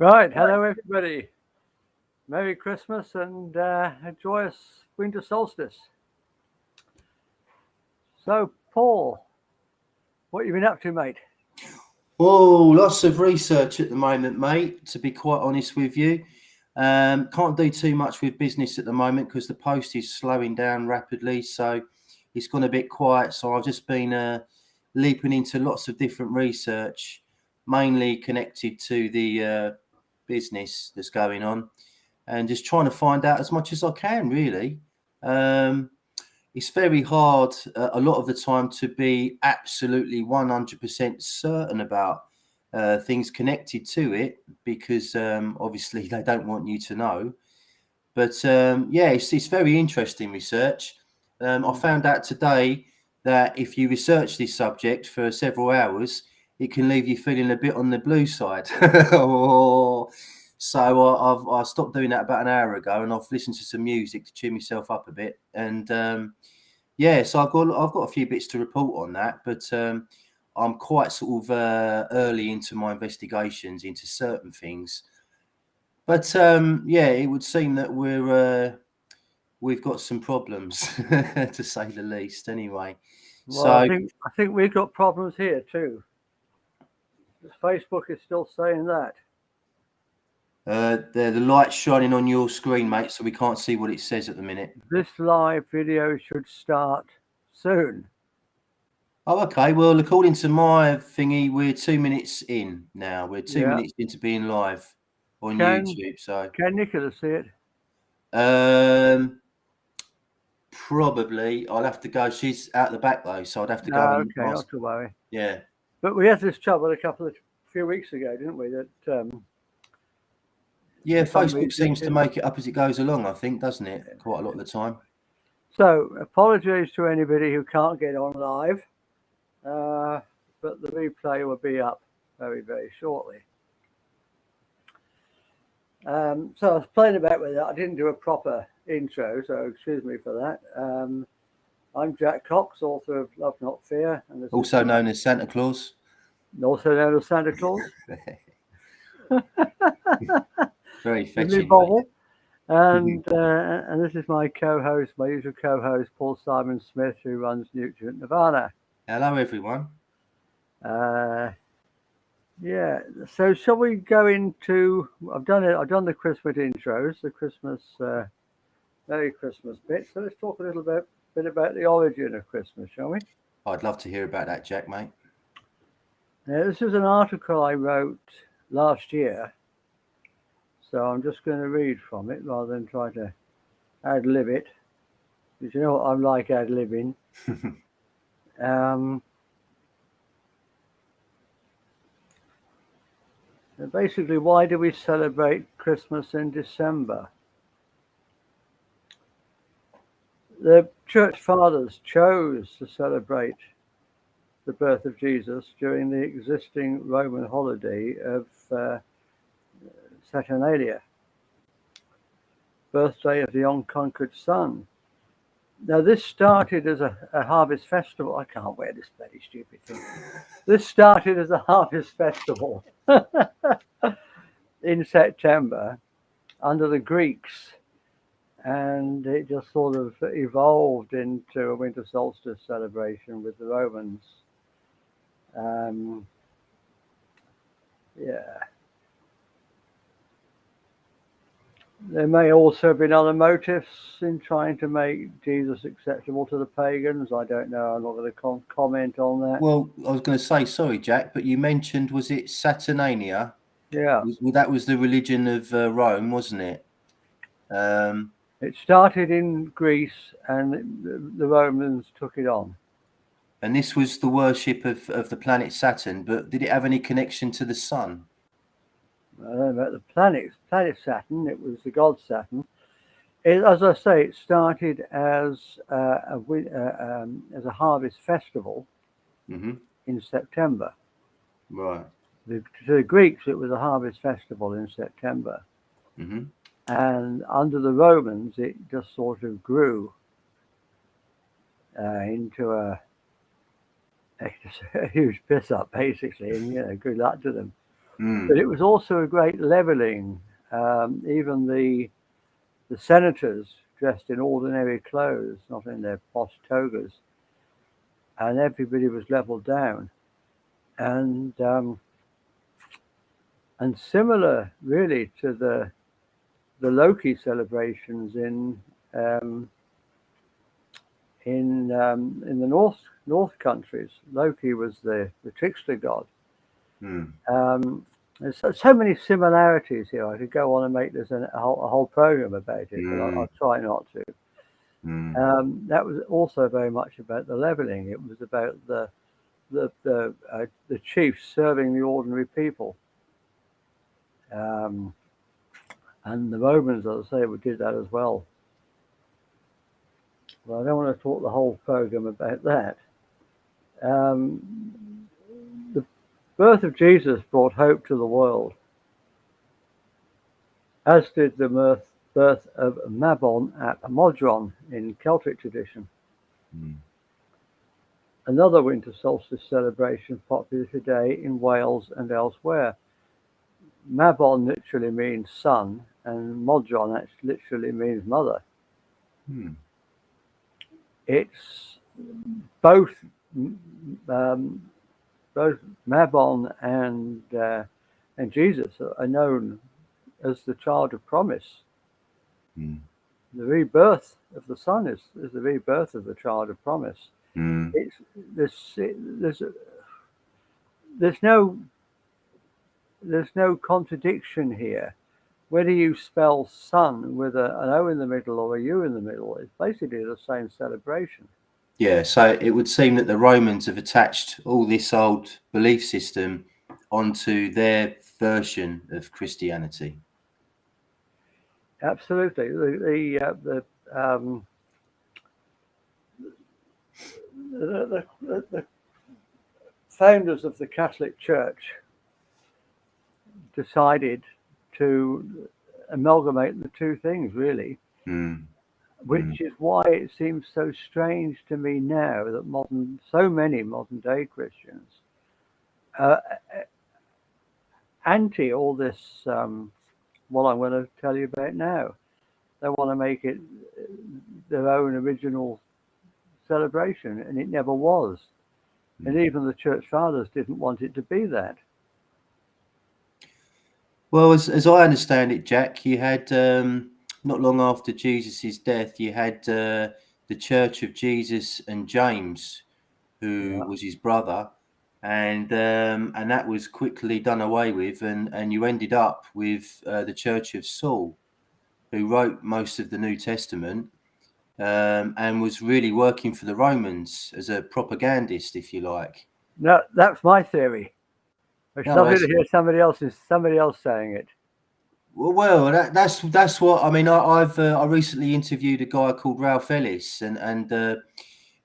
Right, hello everybody. Merry Christmas and a joyous winter solstice. So, Paul, what you been up to, mate? Oh, lots of research at the moment, mate, to be quite honest with you. Can't do too much with business at the moment because the post is slowing down rapidly. So it's gone a bit quiet. So I've just been leaping into lots of different research, mainly connected to the business that's going on and just trying to find out as much as I can, really. It's very hard a lot of the time to be absolutely 100% certain about things connected to it because obviously they don't want you to know. But yeah, it's very interesting research. I found out today that if you research this subject for several hours, it can leave you feeling a bit on the blue side. So I stopped doing that about an hour ago, and I've listened to some music to cheer myself up a bit. And yeah, so I've got a few bits to report on that, but I'm quite sort of early into my investigations into certain things. But yeah, it would seem that we've got some problems to say the least. Anyway, Well, so I think we've got problems here too. Facebook is still saying that. the light's shining on your screen, mate, so we can't see what it says at the minute. This live video should start soon. Oh, okay. Well, according to my thingy, we're 2 minutes in now. We're two Yeah. minutes into being live on Can YouTube. So Nicola see it? probably I'll have to go. She's out the back though, so I'd have to No, go and okay, ask. not to worry. Yeah. But we had this trouble few weeks ago, didn't we? That Yeah, for some Facebook reason seems to make it up as it goes along, I think, doesn't it? Quite a lot of the time. So, apologies to anybody who can't get on live, but the replay will be up very, very shortly. So I was playing about with that. I didn't do a proper intro, so excuse me for that. I'm Jack Cox, author of Love Not Fear, and this Also known as Santa Claus. also known as Santa Claus. Very With me, fetching. Bobble. And this is my co-host, my usual co-host, Paul Simon Smith, who runs Newgrange, Nevada. Hello, everyone. Yeah. So shall we go into? I've done it. I've done the Christmas intros, the Christmas, Merry Christmas bit. So let's talk a little bit about the origin of Christmas, shall we? I'd love to hear about that, Jack, mate. This is an article I wrote last year. So I'm just going to read from it rather than try to ad-lib it. Because you know what I'm like ad-libbing. Basically, why do we celebrate Christmas in December? The church fathers chose to celebrate the birth of Jesus during the existing Roman holiday of Saturnalia, birthday of the unconquered sun. Now, this started as a harvest festival. I can't wear this bloody stupid thing. This started as a harvest festival in September under the Greeks, and it just sort of evolved into a winter solstice celebration with the Romans. Yeah. There may also have been other motives in trying to make Jesus acceptable to the pagans. I don't know. I'm not going to comment on that. Well, I was going to say, sorry, Jack, but you mentioned, was it Saturnalia? Yeah. Well, that was the religion of Rome, wasn't it? It started in Greece, and the Romans took it on. And this was the worship of the planet Saturn, but did it have any connection to the sun? I don't know about the planet Saturn. It was the god Saturn. As I say, it started as a harvest festival in September. Right. To the Greeks, it was a harvest festival in September. And under the Romans, it just sort of grew into a huge piss up, basically. And good luck to them. But it was also a great leveling. Even the senators dressed in ordinary clothes, not in their posh togas, and everybody was leveled down. And and similar, really, to the Loki celebrations um, in the North countries. Loki was the trickster god. There's so many similarities here. I could go on and make this a whole program about it, but I'll try not to. That was also very much about the leveling. It was about the chiefs serving the ordinary people, and the Romans, as I say, did that as well. Well, I don't want to talk the whole program about that. The birth of Jesus brought hope to the world, as did the birth of Mabon at Modron in Celtic tradition. Another winter solstice celebration popular today in Wales and elsewhere. Mabon literally means sun, and Modron actually literally means mother. It's both Mabon and Jesus are known as the child of promise. The rebirth of the Son is the rebirth of the child of promise. It's there's no contradiction here. Whether you spell son with an O in the middle or a U in the middle, it's basically the same celebration. Yeah, so it would seem that the Romans have attached all this old belief system onto their version of Christianity. Absolutely. The founders of the Catholic Church decided to amalgamate the two things, really, which is why it seems so strange to me now that so many modern day Christians are anti all this, what I'm going to tell you about now. They want to make it their own original celebration, and it never was. And even the church fathers didn't want it to be that. Well, as I understand it, Jack, you had not long after Jesus' death, you had the Church of Jesus and James, who was his brother, and that was quickly done away with, and you ended up with the Church of Saul, who wrote most of the New Testament, and was really working for the Romans as a propagandist, if you like. No, that's my theory. It's lovely to hear somebody else saying it. Well, that's what I mean. I recently interviewed a guy called Ralph Ellis, and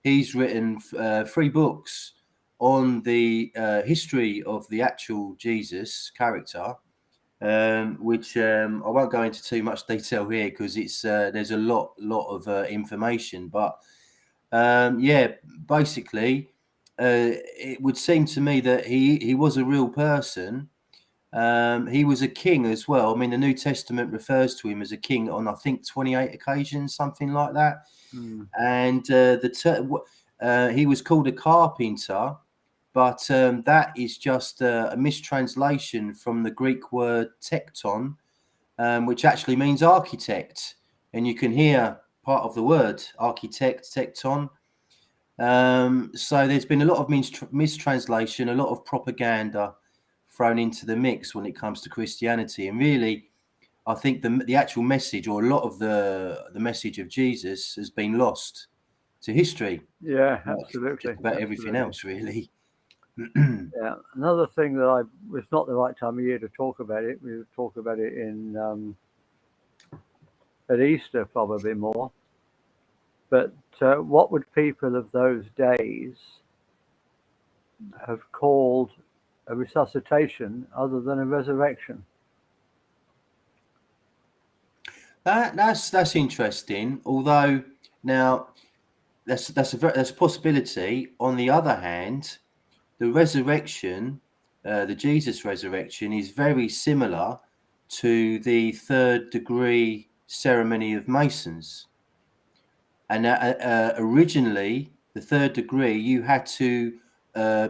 he's written 3 books on the history of the actual Jesus character, which I won't go into too much detail here because it's there's a lot of information. But yeah, basically, it would seem to me that he was a real person. He was a king as well. I mean, the New Testament refers to him as a king on, I think, 28 occasions, something like that. And he was called a carpenter, but that is just a mistranslation from the Greek word tekton, which actually means architect. And you can hear part of the word architect, tekton. So there's been a lot of mistranslation, a lot of propaganda thrown into the mix when it comes to Christianity, and really, I think the actual message, or a lot of the message of Jesus, has been lost to history. Yeah, absolutely. Just about everything else, really. Yeah, another thing that it's not the right time of year to talk about it. We would talk about it in at Easter, probably more. But what would people of those days have called a resuscitation other than a resurrection? That's interesting. Although now that's a possibility. On the other hand, the resurrection the Jesus resurrection is very similar to the third degree ceremony of Masons. And originally, the third degree, you had to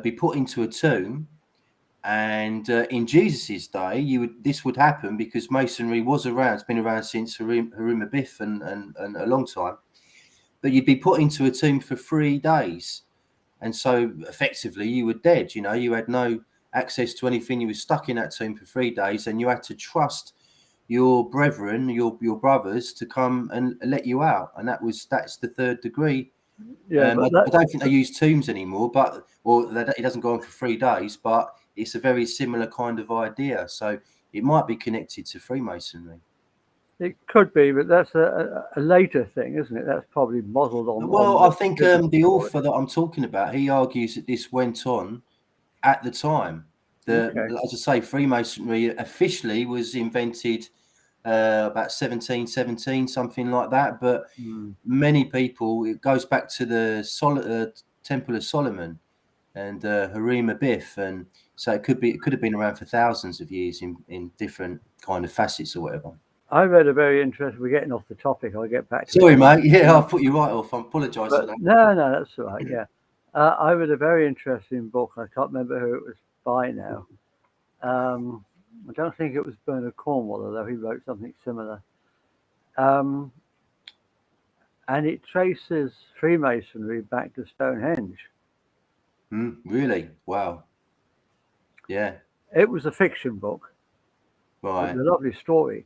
be put into a tomb. And in Jesus's day, this would happen because Masonry was around. It's been around since Haruma Biff and a long time. But you'd be put into a tomb for 3 days. And so effectively you were dead. You know, you had no access to anything. You were stuck in that tomb for 3 days, and you had to trust your brethren, your brothers, to come and let you out. And that's the third degree. Yeah, I don't think they use tombs anymore, it doesn't go on for 3 days, but it's a very similar kind of idea. So it might be connected to Freemasonry. it could be, but that's a later thing, isn't it? That's probably modelled on. Well, I think the author that I'm talking about, he argues that this went on at the time. Okay. As I say, Freemasonry officially was invented about 1717, something like that. But many people, it goes back to the Temple of Solomon and Harima Biff, and so it could have been around for thousands of years in different kind of facets or whatever. I read a very interesting. We're getting off the topic. I'll get back to. Sorry, mate. Yeah, I'll put you right off. I apologise for that. No, that's all right. Yeah, I read a very interesting book. I can't remember who it was by now. I don't think it was Bernard Cornwell, although he wrote something similar. And it traces Freemasonry back to Stonehenge. Really? Wow. Yeah. It was a fiction book. Right. It was a lovely story,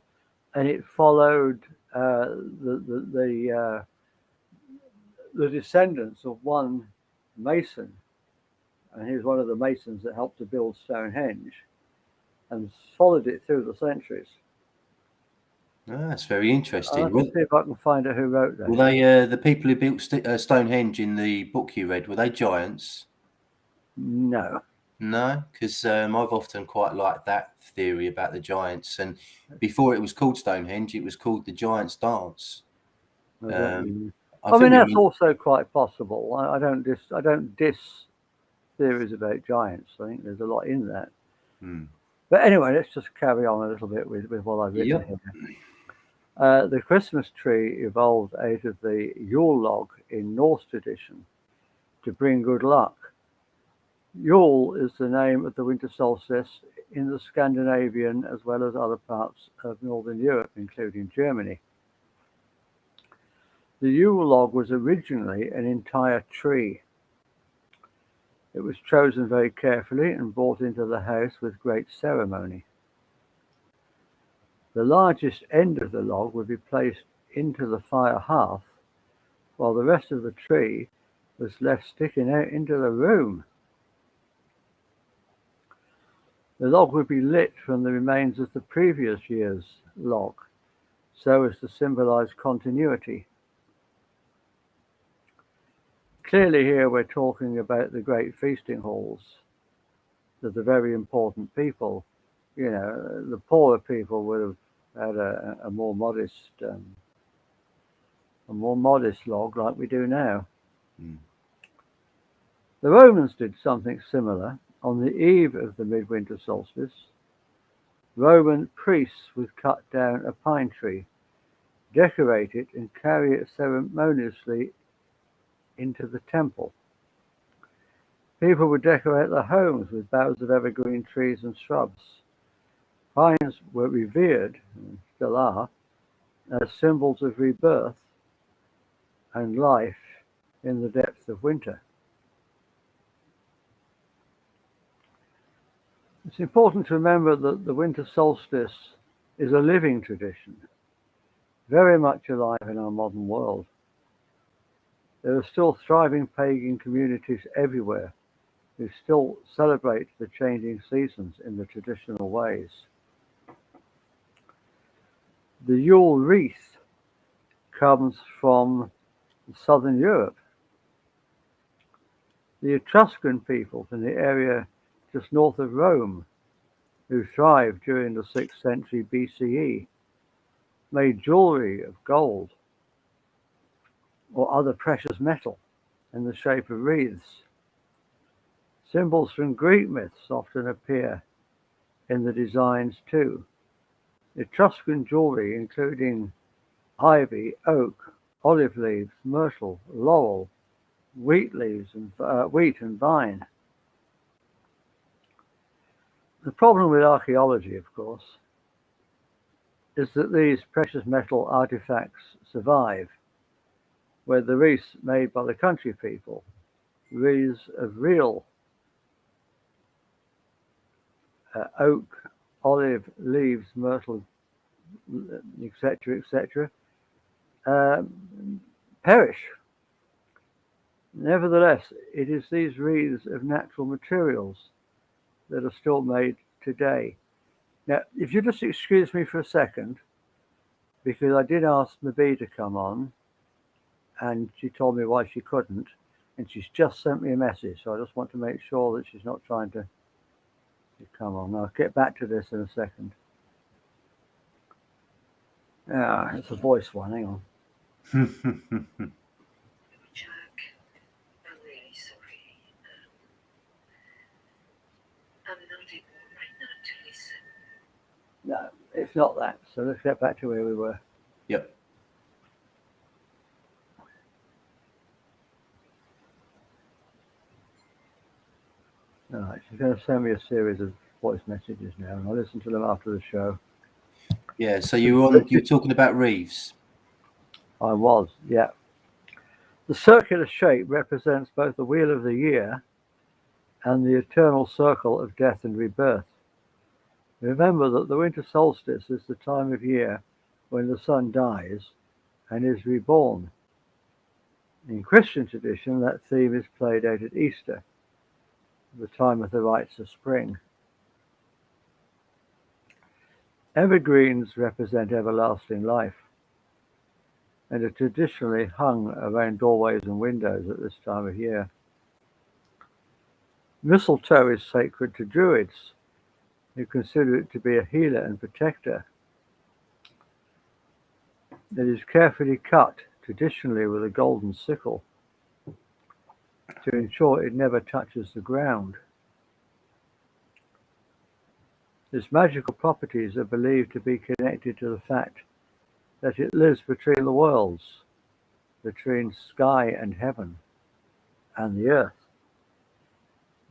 and it followed the descendants of one Mason, and he was one of the Masons that helped to build Stonehenge, and followed it through the centuries. That's very interesting. I'll see if I can find out who wrote that. Were they the people who built Stonehenge in the book you read? Were they giants? No. No, because I've often quite liked that theory about the giants. And before it was called Stonehenge, it was called the Giants' Dance. I mean, that's also quite possible. I don't diss theories about giants. I think there's a lot in that. But anyway, let's just carry on a little bit with what I've written here. The Christmas tree evolved out of the Yule log in Norse tradition to bring good luck. Yule is the name of the winter solstice in the Scandinavian as well as other parts of Northern Europe, including Germany. The Yule log was originally an entire tree. It was chosen very carefully and brought into the house with great ceremony. The largest end of the log would be placed into the fire hearth, while the rest of the tree was left sticking out into the room. The log would be lit from the remains of the previous year's log, so as to symbolize continuity. Clearly here we're talking about the great feasting halls, that the very important people, the poorer people would have had a more modest log like we do now. The Romans did something similar. On the eve of the midwinter solstice, Roman priests would cut down a pine tree, decorate it, and carry it ceremoniously into the temple. People would decorate their homes with boughs of evergreen trees and shrubs. Pines were revered, and still are, as symbols of rebirth and life in the depths of winter. It's important to remember that the winter solstice is a living tradition, very much alive in our modern world. There are still thriving pagan communities everywhere who still celebrate the changing seasons in the traditional ways. The Yule wreath comes from southern Europe. The Etruscan people from the area just north of Rome, who thrived during the 6th century BCE, made jewelry of gold or other precious metal in the shape of wreaths. Symbols from Greek myths often appear in the designs too. Etruscan jewelry, including ivy, oak, olive leaves, myrtle, laurel, wheat and vine. The problem with archaeology, of course, is that these precious metal artifacts survive, where the wreaths made by the country people, wreaths of real oak, olive leaves, myrtle, etc., perish. Nevertheless, it is these wreaths of natural materials that are still made today. Now, if you just excuse me for a second, because I did ask Mabi to come on, and she told me why she couldn't, and she's just sent me a message, so I just want to make sure that she's not trying to come on. I'll get back to this in a second. It's a voice one, hang on. Jack, I'm really sorry. I'm not able right now to listen. No, it's not that. So let's get back to where we were. Yep. All right, she's going to send me a series of voice messages now, and I'll listen to them after the show. Yeah, so you're talking about wreaths. I was, yeah. The circular shape represents both the wheel of the year and the eternal circle of death and rebirth. Remember that the winter solstice is the time of year when the sun dies and is reborn. In Christian tradition, that theme is played out at Easter, the time of the rites of spring. Evergreens represent everlasting life and are traditionally hung around doorways and windows at this time of year. Mistletoe is sacred to Druids, who consider it to be a healer and protector. It is carefully cut, traditionally with a golden sickle, to ensure it never touches the ground. Its magical properties are believed to be connected to the fact that it lives between the worlds, between sky and heaven, and the earth.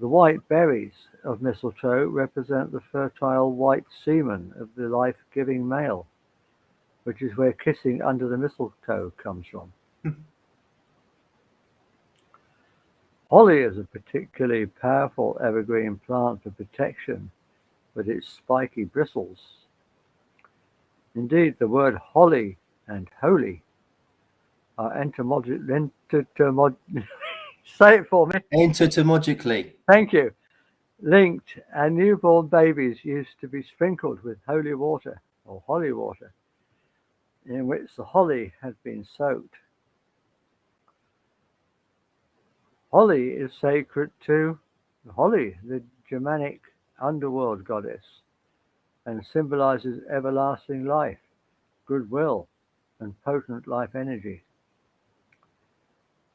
The white berries of mistletoe represent the fertile white semen of the life-giving male, which is where kissing under the mistletoe comes from. Holly is a particularly powerful evergreen plant for protection with its spiky bristles. Indeed, the word holly and holy are say it for me. Entomologically. Thank you. Linked, and newborn babies used to be sprinkled with holy water or holy water, in which the holly had been soaked. Holly is sacred to Holly, the Germanic underworld goddess, and symbolizes everlasting life, goodwill, and potent life energy.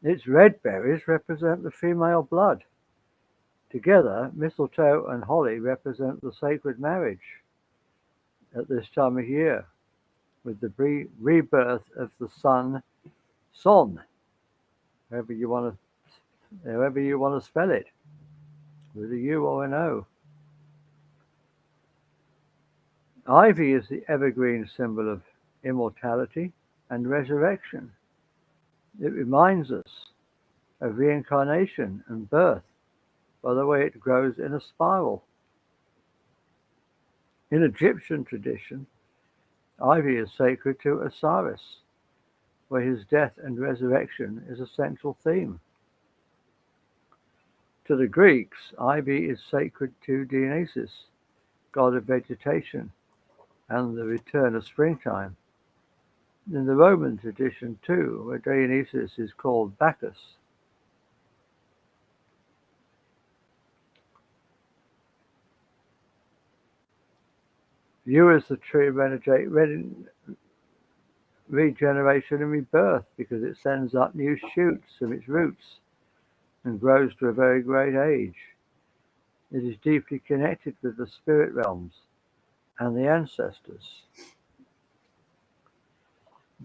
Its red berries represent the female blood. Together, mistletoe and holly represent the sacred marriage at this time of year, with the rebirth of the son, however you want to spell it, with a U or an O. Ivy is the evergreen symbol of immortality and resurrection. It reminds us of reincarnation and birth by the way it grows in a spiral. In Egyptian tradition, ivy is sacred to Osiris, where his death and resurrection is a central theme. To the Greeks, ivy is sacred to Dionysus, god of vegetation and the return of springtime. In the Roman tradition too, where Dionysus is called Bacchus. Yew is the tree of regeneration and rebirth because it sends up new shoots from its roots and grows to a very great age. It is deeply connected with the spirit realms and the ancestors.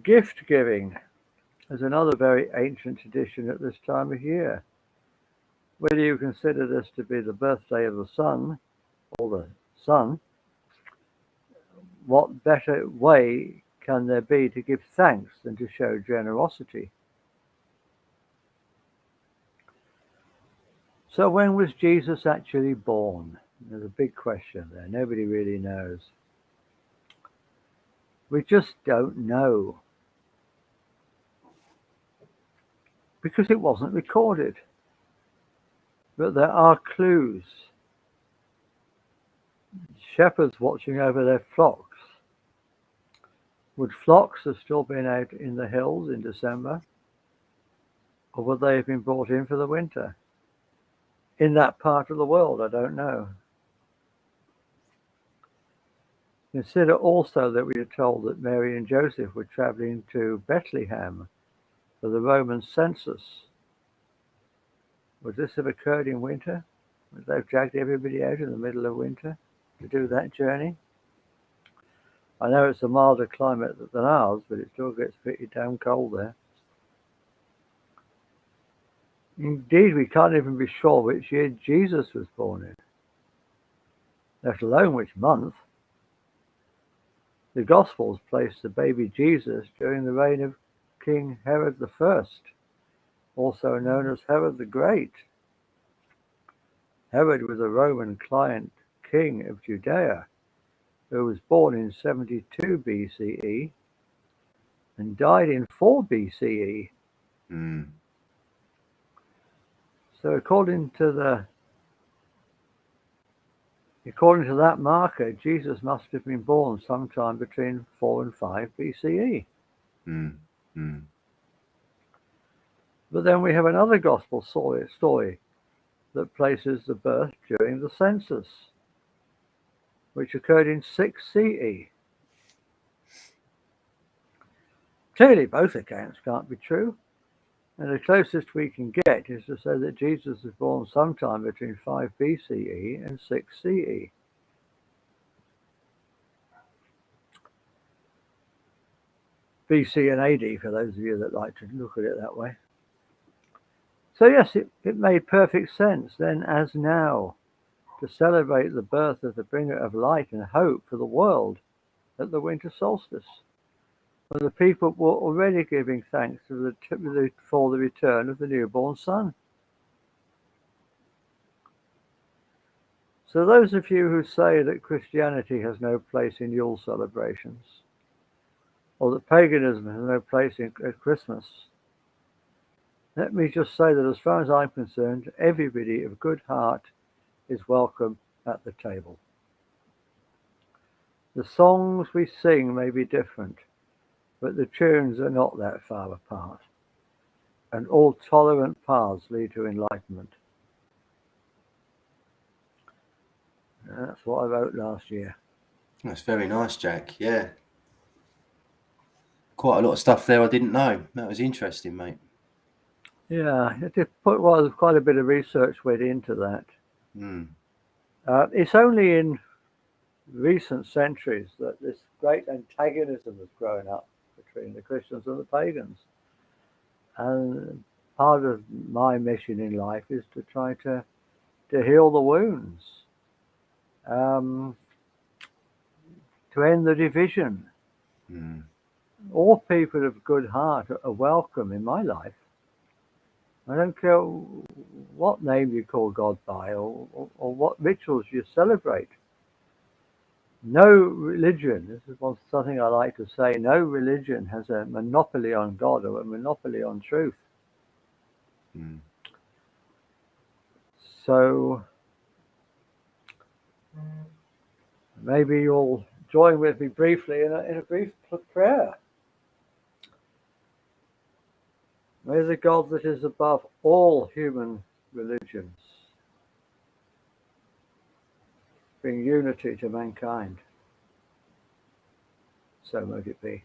Gift giving is another very ancient tradition at this time of year. Whether you consider this to be the birthday of the sun or the sun, what better way can there be to give thanks than to show generosity? So when was Jesus actually born? There's a big question there. Nobody really knows. We just don't know. Because it wasn't recorded. But there are clues. Shepherds watching over their flocks. Would flocks have still been out in the hills in December? Or would they have been brought in for the winter? In that part of the world, I don't know. Consider also that we are told that Mary and Joseph were traveling to Bethlehem for the Roman census. Would this have occurred in winter? Would they have dragged everybody out in the middle of winter to do that journey? I know it's a milder climate than ours, but it still gets pretty damn cold there. Indeed, we can't even be sure which year Jesus was born in, let alone which month. The Gospels place the baby Jesus during the reign of King Herod I, also known as Herod the Great. Herod was a Roman client king of Judea, who was born in 72 BCE and died in 4 BCE. So according to that marker, Jesus must have been born sometime between 4 and 5 BCE. But then we have another gospel story that places the birth during the census, which occurred in 6 CE. Clearly, both accounts can't be true, and the closest we can get is to say that Jesus was born sometime between 5 BCE and 6 CE. BC and AD, for those of you that like to look at it that way. So yes, it made perfect sense then as now to celebrate the birth of the bringer of light and hope for the world at the winter solstice, when the people were already giving thanks for the return of the newborn son. So those of you who say that Christianity has no place in Yule celebrations, or that paganism has no place at Christmas, let me just say that as far as I'm concerned, everybody of good heart is welcome at the table. The songs we sing may be different, but the tunes are not that far apart, and all tolerant paths lead to enlightenment. And that's what I wrote last year. That's very nice, Jack. Yeah. Quite a lot of stuff there I didn't know. That was interesting, mate. Yeah, quite a bit of research went into that. It's only in recent centuries that this great antagonism has grown up between the Christians and the pagans. And part of my mission in life is to try to heal the wounds, to end the division. All people of good heart are welcome in my life. I don't care what name you call God by or what rituals you celebrate. No religion, this is something I like to say, no religion has a monopoly on God or a monopoly on truth. So maybe you'll join with me briefly in a brief prayer. May the God that is above all human religions bring unity to mankind. So mote it be.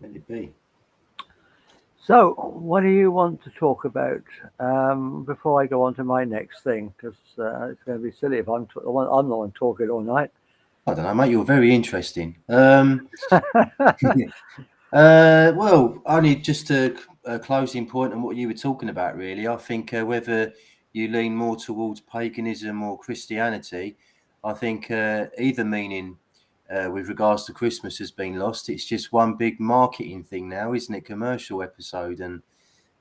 Let it be. So, what do you want to talk about before I go on to my next thing? Because it's going to be silly if I'm the one talking all night. I don't know, mate. You're very interesting. Well, only just a closing point on what you were talking about, really. I think whether you lean more towards paganism or Christianity, I think either meaning with regards to Christmas has been lost. It's just one big marketing thing now, isn't it? Commercial episode. And,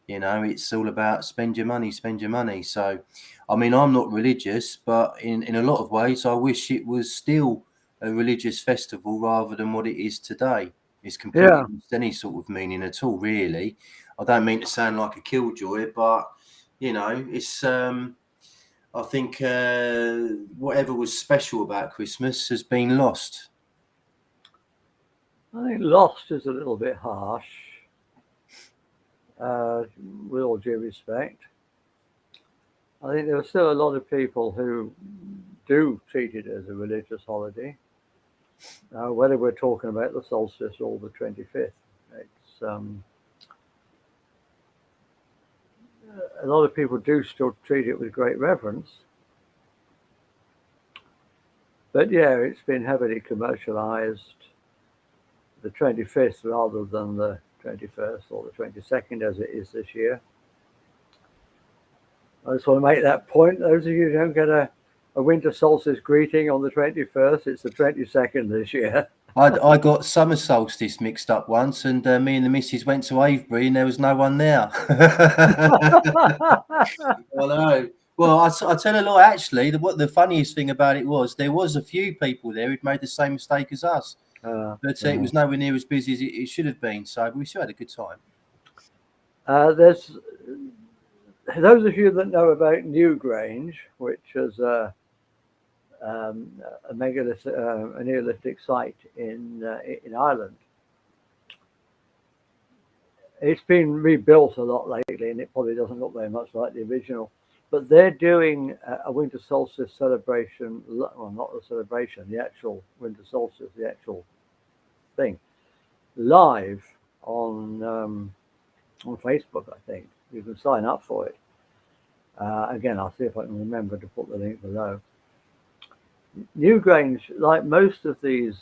it's all about spend your money, spend your money. So, I mean, I'm not religious, but in a lot of ways, I wish it was still a religious festival rather than what it is today. It's completely Yeah, lost any sort of meaning at all, really. I don't mean to sound like a killjoy, but it's I think whatever was special about Christmas has been lost. I think lost is a little bit harsh, uh, with all due respect. I think there are still a lot of people who do treat it as a religious holiday, whether we're talking about the solstice or the 25th. It's a lot of people do still treat it with great reverence, but yeah, it's been heavily commercialized. The 25th rather than the 21st or the 22nd as it is this year. I just want to make that point. Those of you who don't get a winter solstice greeting on the 21st, it's the 22nd this year. I got summer solstice mixed up once, and me and the missus went to Avebury, and there was no one there. I know. Well, I tell a lie. Actually, what the funniest thing about it was, there was a few people there who'd made the same mistake as us, but it was nowhere near as busy as it should have been. So we still had a good time. There's those of you that know about Newgrange, which is a megalithic, a Neolithic site in Ireland. It's been rebuilt a lot lately, and it probably doesn't look very much like the original. But they're doing a winter solstice celebration. Well, not the celebration, the actual winter solstice, the actual thing, live on Facebook. I think you can sign up for it. Again, I'll see if I can remember to put the link below. Newgrange, like most of these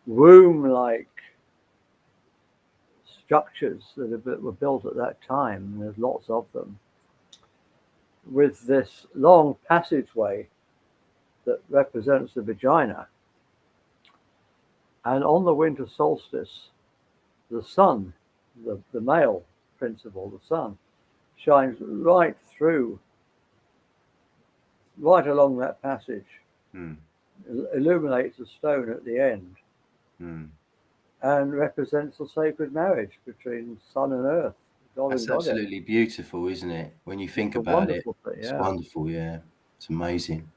womb-like structures that were built at that time, and there's lots of them, with this long passageway that represents the vagina. And on the winter solstice, the sun, the male principle, the sun, shines right through, right along that passage, illuminates the stone at the end, and represents the sacred marriage between sun and earth. That's absolutely beautiful, isn't it? When you think about it, it's wonderful. Yeah, it's amazing.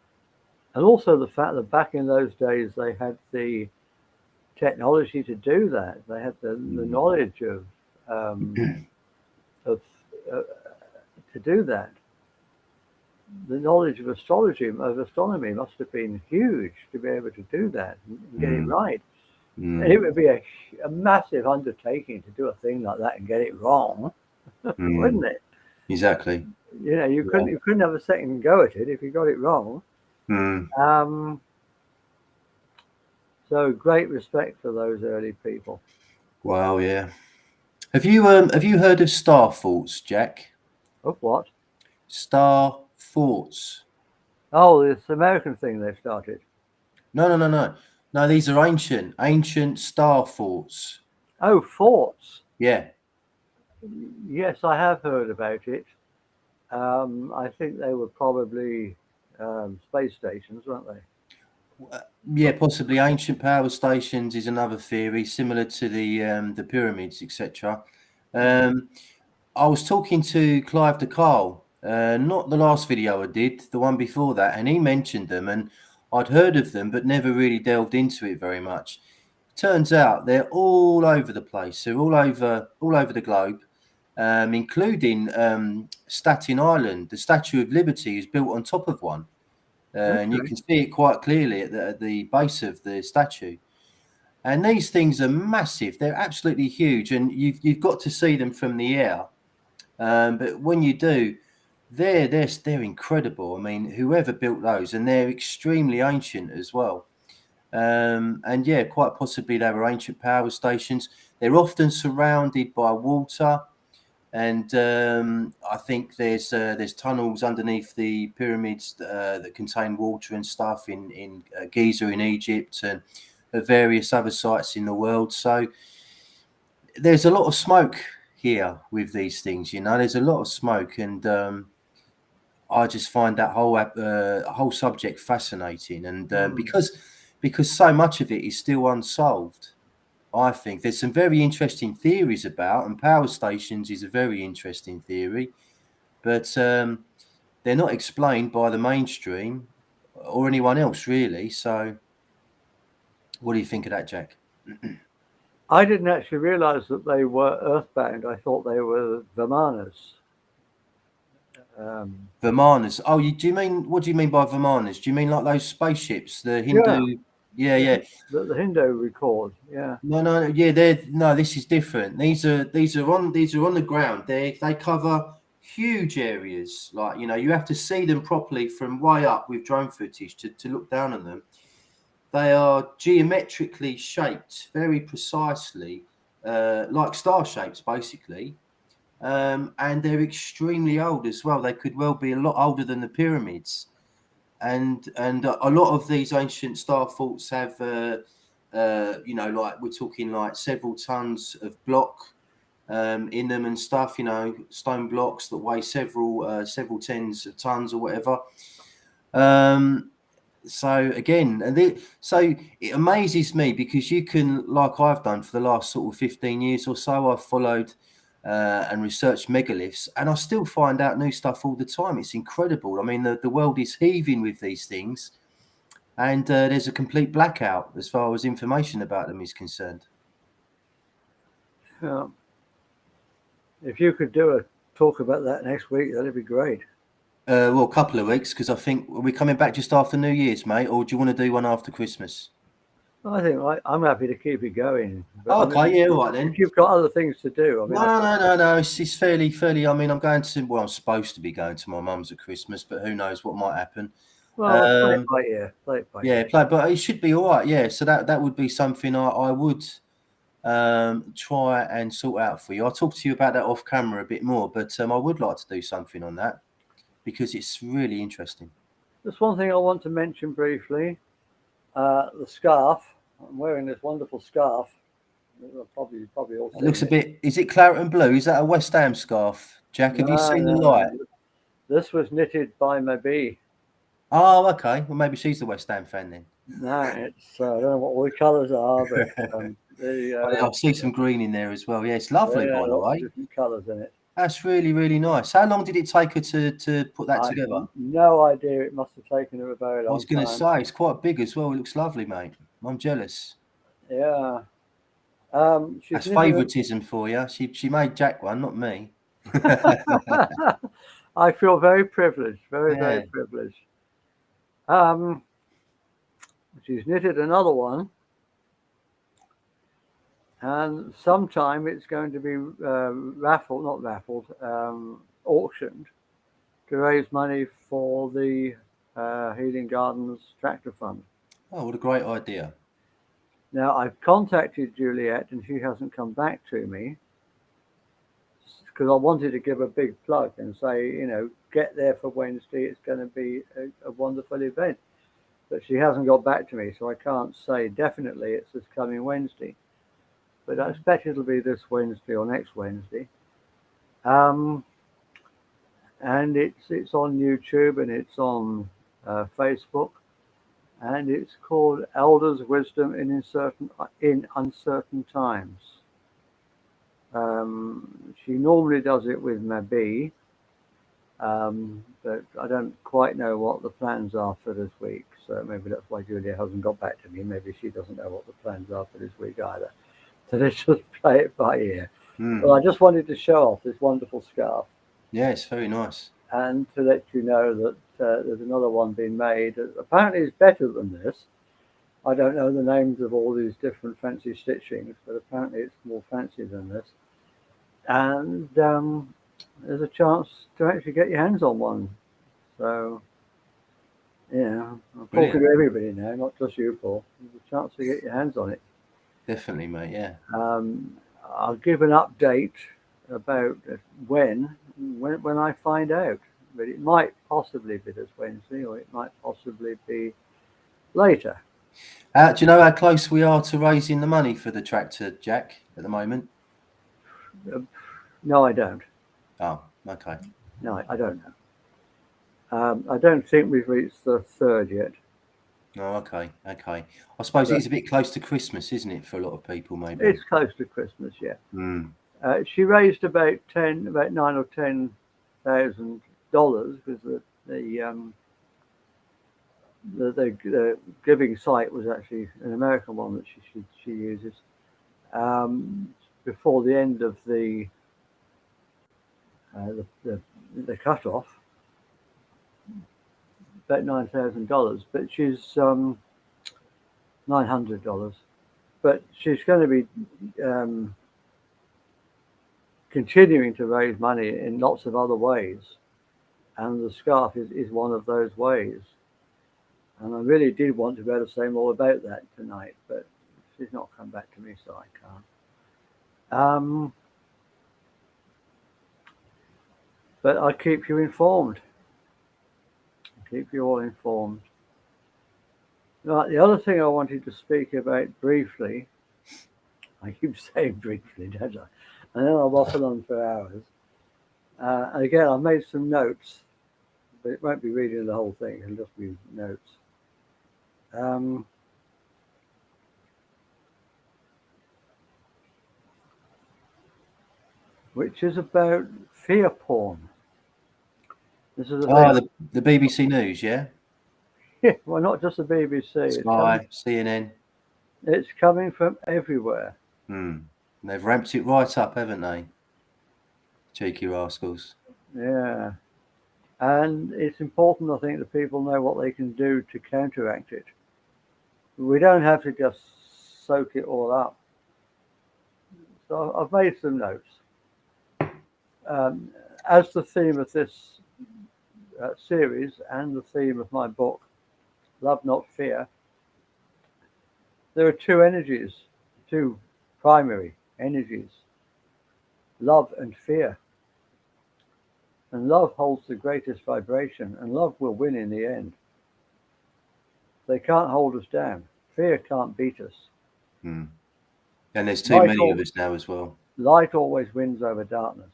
And also the fact that back in those days they had the technology to do that. They had the knowledge of to do that. The knowledge of astronomy must have been huge to be able to do that and get it right. And it would be a massive undertaking to do a thing like that and get it wrong, wouldn't it? Exactly. You couldn't have a second go at it if you got it wrong. So great respect for those early people. Wow, yeah. Have you heard of star thoughts, Jack? Of what? Star thoughts. Oh, this American thing they've started. No, these are ancient star thoughts. Oh, forts. Yeah. Yes, I have heard about it. I think they were probably space stations, weren't they? Yeah, possibly ancient power stations is another theory, similar to the pyramids, etc. I was talking to Clive de Carl, not the last video I did, the one before that, and he mentioned them, and I'd heard of them, but never really delved into it very much. Turns out they're all over the place. They're all over the globe, including Staten Island. The Statue of Liberty is built on top of one. And you can see it quite clearly at the base of the statue. And these things are massive. They're absolutely huge, and you've got to see them from the air. But when you do, they're incredible. I mean, whoever built those, and they're extremely ancient as well. And yeah, quite possibly they were ancient power stations. They're often surrounded by water, and I think there's tunnels underneath the pyramids that contain water and stuff in Giza in Egypt and at various other sites in the world. So there's a lot of smoke here with these things. There's a lot of smoke, and I just find that whole subject fascinating, and because so much of it is still unsolved. I think there's some very interesting theories about, and power stations is a very interesting theory, but they're not explained by the mainstream or anyone else really. So, what do you think of that, Jack? I didn't actually realize that they were earthbound. I thought they were Vimanas. Vimanas. Oh, do you mean, what do you mean by Vimanas? Do you mean like those spaceships, the Hindu? Yeah. The Hindu record, yeah. No. Yeah, this is different. These are on the ground. They cover huge areas. Like, you have to see them properly from way up with drone footage to look down on them. They are geometrically shaped very precisely, like star shapes, basically. And they're extremely old as well. They could well be a lot older than the pyramids. And a lot of these ancient star faults have, like we're talking like several tons of block in them and stuff. Stone blocks that weigh several tens of tons or whatever. So again, so it amazes me because you can, like I've done for the last sort of 15 years or so, I've followed and researched megaliths, and I still find out new stuff all the time. It's incredible. I mean, the world is heaving with these things, and there's a complete blackout as far as information about them is concerned. Yeah. If you could do a talk about that next week, that'd be great. Well, a couple of weeks, because I think we're coming back just after New Year's, mate, or do you want to do one after Christmas? I think I'm happy to keep it going. But okay, yeah, all right then. If you've got other things to do, I mean, no. It's fairly. I mean, I'm supposed to be going to my mum's at Christmas, but who knows what might happen. Well, play it by ear. But it should be all right. Yeah, so that would be something I would try and sort out for you. I'll talk to you about that off camera a bit more, but I would like to do something on that because it's really interesting. There's one thing I want to mention briefly. The scarf. I'm wearing this wonderful scarf. Probably all. It looks a bit. Is it claret and blue? Is that a West Ham scarf, Jack? Have you seen the light? This was knitted by my bee. Oh, okay. Well, maybe she's the West Ham fan then. No, it's I don't know what all the colours are, but I see some green in there as well. Yeah, it's lovely, by the way. Different colours in it. That's really, really nice. How long did it take her to put that together? No idea. It must have taken her a very long time. I was going to say, it's quite big as well. It looks lovely, mate. I'm jealous. Yeah. That's favouritism for you. She made Jack one, not me. I feel very privileged. Very privileged. She's knitted another one. And sometime it's going to be auctioned to raise money for the Healing Gardens Tractor Fund. Oh, what a great idea. Now, I've contacted Juliet and she hasn't come back to me because I wanted to give a big plug and say, get there for Wednesday. It's going to be a wonderful event. But she hasn't got back to me, so I can't say definitely it's this coming Wednesday. But I expect it'll be this Wednesday or next Wednesday. And it's on YouTube and it's on Facebook, and it's called Elders' Wisdom in Uncertain Times. She normally does it with Mabi, but I don't quite know what the plans are for this week. So maybe that's why Julia hasn't got back to me. Maybe she doesn't know what the plans are for this week either. So let's just play it by ear. Well, I just wanted to show off this wonderful scarf. Yeah, it's very nice. And to let you know that there's another one being made. Apparently it's better than this. I don't know the names of all these different fancy stitchings, but apparently it's more fancy than this. And there's a chance to actually get your hands on one. So, yeah, I'm talking to everybody now, not just you, Paul. There's a chance to get your hands on it. Definitely, mate. Yeah. I'll give an update about when I find out. But it might possibly be this Wednesday, or it might possibly be later. Do you know how close we are to raising the money for the tractor, Jack, at the moment? No, I don't. Oh, okay. No, I don't know. I don't think we've reached the third yet. Oh, okay. I suppose it's a bit close to Christmas, isn't it, for a lot of people? Maybe it's close to Christmas, yeah. Mm. She raised about $9,000 or $10,000 because the giving site was actually an American one that she uses. Before the end of the cutoff, about $9,000, but she's $900, but she's going to be continuing to raise money in lots of other ways, and the scarf is one of those ways. And I really did want to be able to say more about that tonight, but she's not come back to me, so I can't. But I'll keep you informed. I'll keep you all informed. Right, the other thing I wanted to speak about briefly, I keep saying briefly, don't I? And then I'll waffle on for hours. And again, I've made some notes, but it won't be reading the whole thing, it'll just be notes. Which is about fear porn. This is the BBC News, yeah? Yeah, well, not just the BBC. Sky, CNN. It's coming from everywhere. They've ramped it right up, haven't they? Cheeky rascals. Yeah. And it's important, I think, that people know what they can do to counteract it. We don't have to just soak it all up. So I've made some notes. As the theme of this series and the theme of my book, Love Not Fear, there are two energies, two primary energies, love and fear. And love holds the greatest vibration, and love will win in the end. They can't hold us down. Fear can't beat us. And there's too many of us now as well. Light always wins over darkness.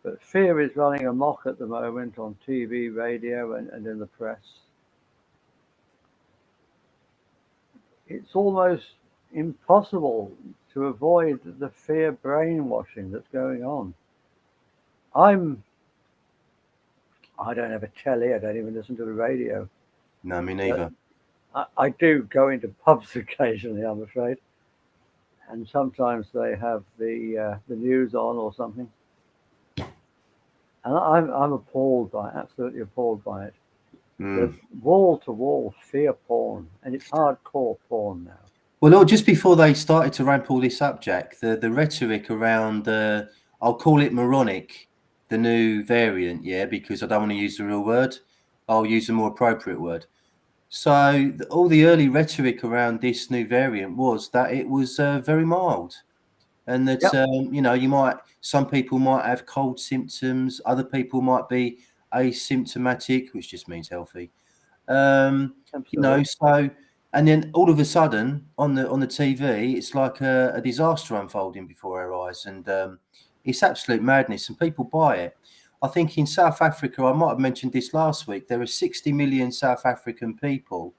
But fear is running amok at the moment on TV, radio, and in the press. It's almost impossible to avoid the fear brainwashing that's going on. I don't have a telly, I don't even listen to the radio. No, me neither. I do go into pubs occasionally, I'm afraid. And sometimes they have the news on or something. And I'm appalled by it, absolutely appalled by it. The wall-to-wall fear porn, and it's hardcore porn now. Well, just before they started to ramp all this up, Jack, the rhetoric around, I'll call it moronic, the new variant, yeah, because I don't want to use the real word. I'll use a more appropriate word. So all the early rhetoric around this new variant was that it was very mild, and that some people might have cold symptoms, other people might be asymptomatic, which just means healthy. So, and then all of a sudden on the TV, it's like a disaster unfolding before our eyes, and it's absolute madness, and people buy it. I think in South Africa, I might have mentioned this last week, there are 60 million South African people.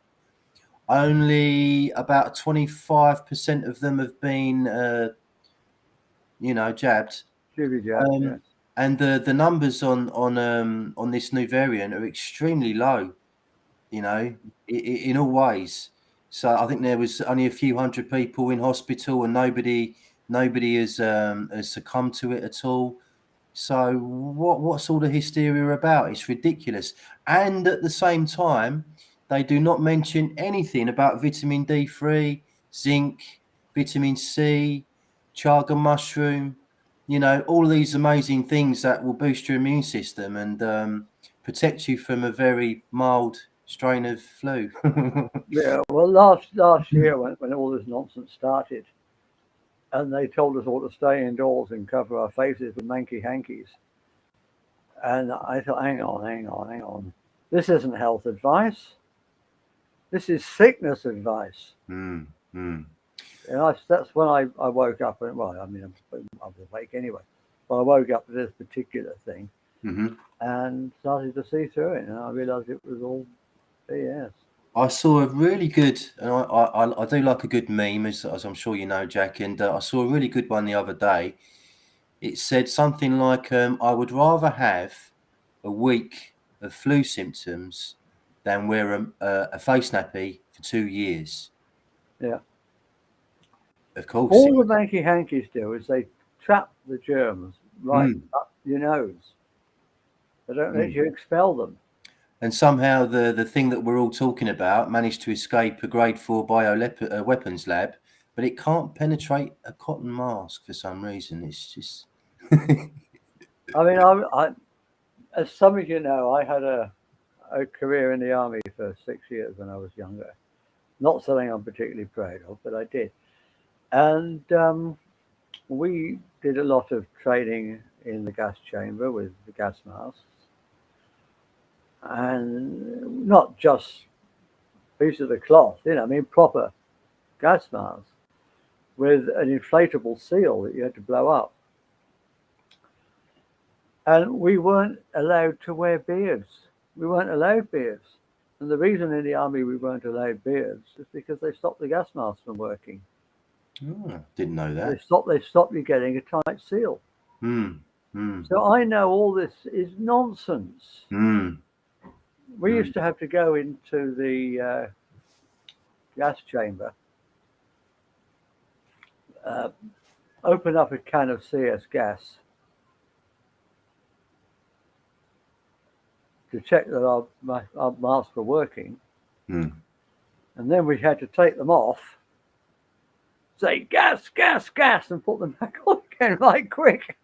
Only about 25% of them have been, jabbed. Yes. And the numbers on this new variant are extremely low, in all ways. So I think there was only a few hundred people in hospital, and nobody has succumbed to it at all. So what's all the hysteria about? It's ridiculous. And at the same time, they do not mention anything about vitamin D3, zinc, vitamin C, chaga mushroom, all of these amazing things that will boost your immune system and protect you from a very mild strain of flu. Yeah, well, last year when all this nonsense started, and they told us all to stay indoors and cover our faces with manky hankies, and I thought, hang on, this isn't health advice. This is sickness advice. Mm, mm. And that's when I woke up, and well, I mean, I was awake anyway, but I woke up to this particular thing Mm-hmm. and started to see through it, and I realised it was all BS. I saw a really good, and I do like a good meme, as I'm sure you know, Jack, and I saw a really good one the other day. It said something like, I would rather have a week of flu symptoms than wear a face nappy for 2 years. Yeah. Of course. All the manky hankies do is they trap the germs right Mm, up your nose. They don't let mm. you expel them. And somehow the thing that we're all talking about managed to escape a grade 4 weapons lab, but it can't penetrate a cotton mask for some reason. It's just... I mean, as some of you know, I had a career in the army for 6 years when I was younger. Not something I'm particularly proud of, but I did. And we did a lot of training in the gas chamber with the gas masks. And not just pieces of cloth, I mean, proper gas masks with an inflatable seal that you had to blow up. And we weren't allowed to wear beards. We weren't allowed beards. And the reason in the army we weren't allowed beards is because they stopped the gas masks from working. Oh, didn't know They that. stopped you getting a tight seal. Mm, mm, So I know all this is nonsense. mm, We mm. used to have to go into the gas chamber, uh, open up a can of CS gas to check that our masks were working, Mm. and then we had to take them off, say gas, gas, gas, and put them back on again right quick.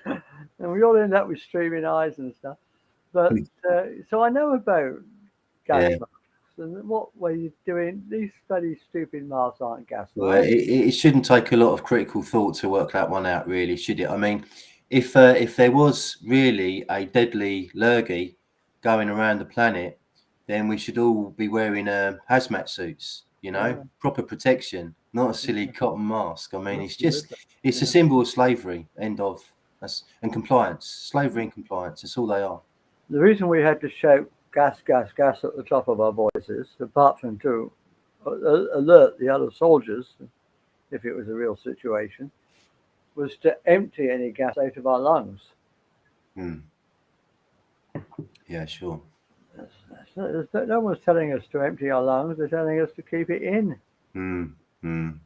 And we all end up with streaming eyes and stuff. But so I know about gas Yeah. masks and what were you doing? These bloody stupid masks aren't gas Well, masks. it shouldn't take a lot of critical thought to work that one out, really, should it? I mean, if there was really a deadly lurgy going around the planet, then we should all be wearing hazmat suits, Yeah, proper protection, not a silly cotton mask. I mean, absolutely. it's a Yeah. symbol of slavery, and compliance. Slavery and compliance, that's all they are. The reason we had to shout gas, gas, gas at the top of our voices, apart from to alert the other soldiers if it was a real situation, was to empty any gas out of our lungs. Mm. Yeah, sure. No one's telling us to empty our lungs, they're telling us to keep it in. Mm. Mm.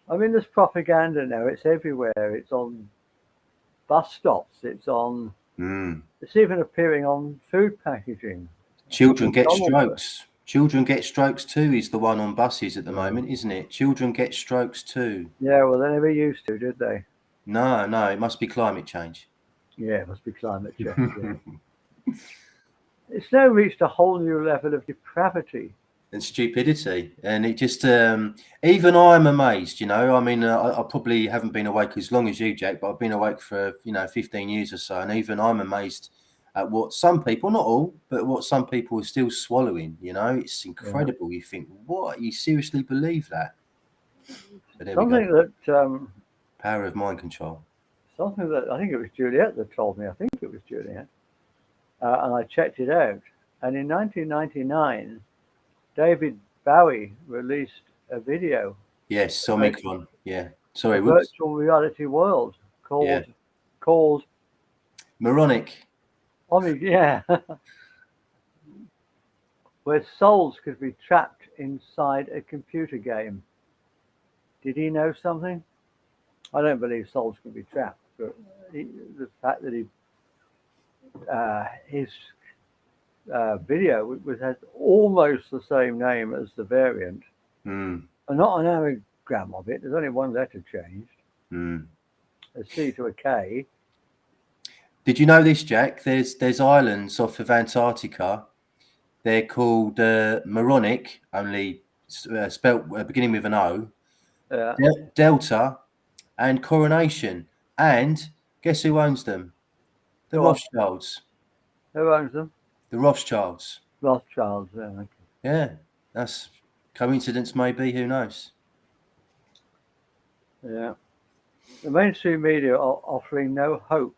I mean, there's propaganda now, it's everywhere. It's on bus stops, Mm. it's even appearing on food packaging. Children get McDonald's. strokes. Children get strokes too is the one on buses at the Oh. moment, isn't it? Children get strokes too. Yeah, well, they never used to, did they? No, it must be climate change. Yeah, it must be climate change. Yeah. It's now reached a whole new level of depravity. And stupidity. And it just, even I'm amazed, I mean, I probably haven't been awake as long as you, Jack, but I've been awake for, 15 years or so. And even I'm amazed at what some people, not all, but what some people are still swallowing, It's incredible. You think, what? You seriously believe that? But there we go. Something that Power of mind control. something that I think it was Juliet that told me. I think it was Juliet, and I checked it out. And in 1999, David Bowie released a video, Yes, a Omicron. Yeah. Sorry, whoops. virtual reality world called Yeah. called Moronic. yeah, where souls could be trapped inside a computer game. Did he know something? I don't believe souls can be trapped, but the fact that his video, which has almost the same name as the variant, Mm. and not an anagram of it. There's only one letter changed, Mm. a C to a K. Did you know this, Jack? There's islands off of Antarctica. They're called Moronic, only spelt beginning with an O, Yeah. Delta, and Coronation. And guess who owns them? The Go on. Rothschilds. Who owns them? The Rothschilds. Rothschilds. Yeah. Okay. Yeah, that's coincidence, maybe. Who knows? Yeah. The mainstream media are offering no hope,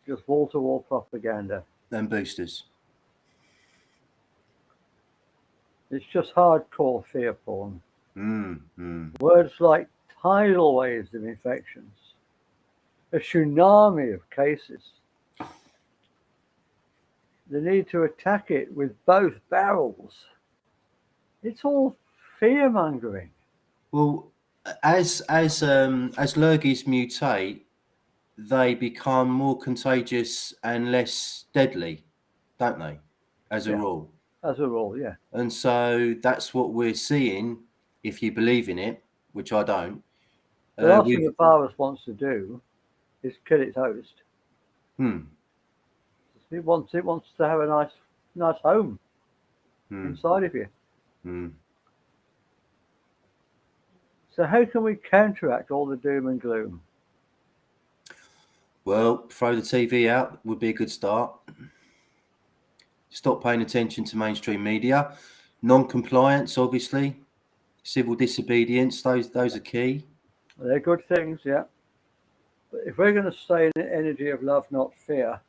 just wall-to-wall propaganda. And boosters. It's just hardcore fear porn. Mm. Mm. Words like tidal waves of infections, a tsunami of cases. The need to attack it with both barrels. It's all fear mongering. Well, as lurgies mutate, they become more contagious and less deadly, don't they? As a Yeah. rule. As a rule, yeah. And so that's what we're seeing, if you believe in it, which I don't. The last thing With the virus wants to do is kill its host. hmm, It wants to have a nice home hmm, inside of you. hmm. So how can we counteract all the doom and gloom? Well, throw the TV out would be a good start. Stop paying attention to mainstream media. Non-compliance, obviously. Civil disobedience, those are key. They're good things, yeah. But if we're going to stay in the energy of love, not fear,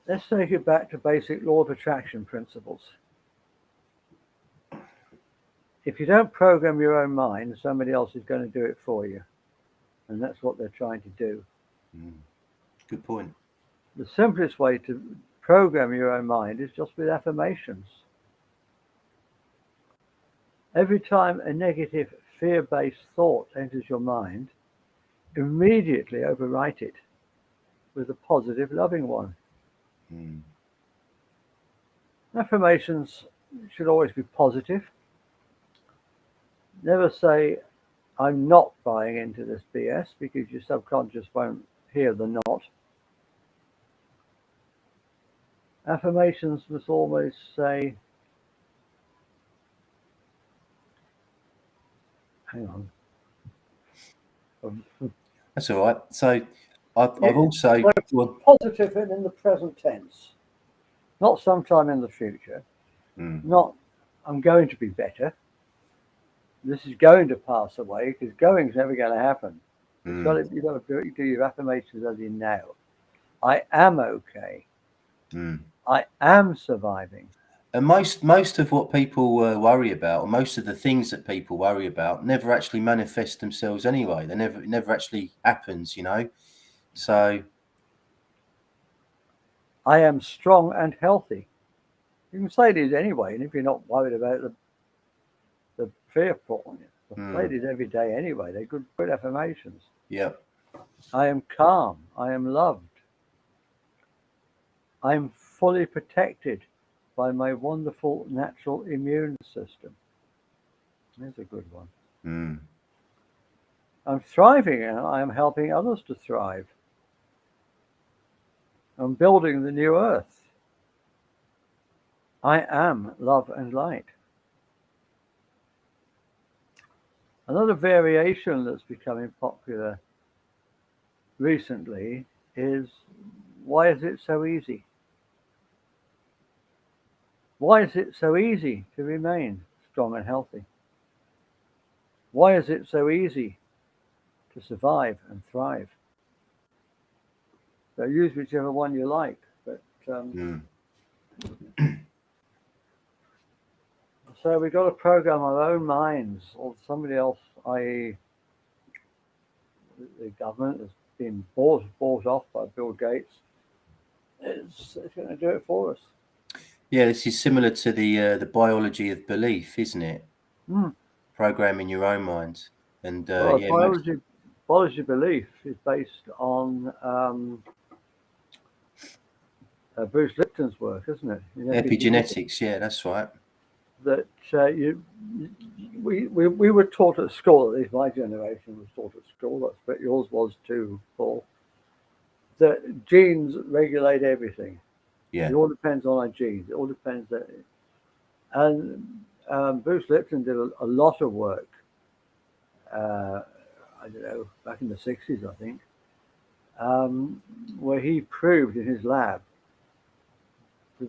let's take it back to basic law of attraction principles. If you don't program your own mind, somebody else is going to do it for you. And that's what they're trying to do. Good point. The simplest way to program your own mind is just with affirmations. Every time a negative fear-based thought enters your mind, immediately overwrite it with a positive, loving one. Mm. Affirmations should always be positive. Never say, I'm not buying into this BS, because your subconscious won't hear the not. Affirmations must always say, hang on. That's all right. So I've also Positive and in the present tense, not sometime in the future, not I'm going to be better. This is going to pass away, because going's never going to happen. You've got to do your affirmations as in now. I am okay. I am surviving. And most of what people worry about, or most of the things that people worry about, never actually manifest themselves anyway. They never, it never actually happens, you know. So I am strong and healthy. You can say these anyway, and if you're not worried about the fear porn, say these every day anyway. They're good affirmations. Yeah. I am calm. I am loved. I am fully protected by my wonderful natural immune system. There's a good one. I'm thriving, and I am helping others to thrive. I'm building the new earth. I am love and light. Another variation that's becoming popular recently is, why is it so easy? Why is it so easy to remain strong and healthy? Why is it so easy to survive and thrive? So use whichever one you like, but so we've got to program our own minds, or somebody else, i.e. the government, has been bought off by Bill Gates. It's going to do it for us. Yeah, this is similar to the biology of belief, isn't it? Programming your own mind, and biology belief is based on Bruce Lipton's work, isn't it? In Epigenetics, yeah, that's right. That we were taught at school, at least my generation was taught at school, I expect yours was too, Paul, that genes regulate everything. Yeah. It all depends on our genes. It all depends. And Bruce Lipton did a lot of work, I don't know, back in the 60s, I think, where he proved in his lab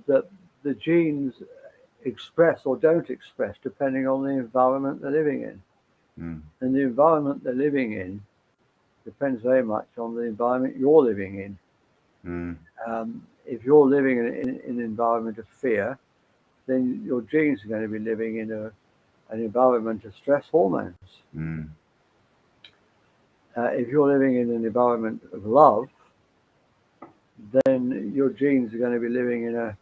that the genes express or don't express depending on the environment they're living in. And the environment they're living in depends very much on the environment you're living in. If you're living in an environment of fear, then your genes are going to be living in an environment of stress hormones. If you're living in an environment of love, then your genes are going to be living in an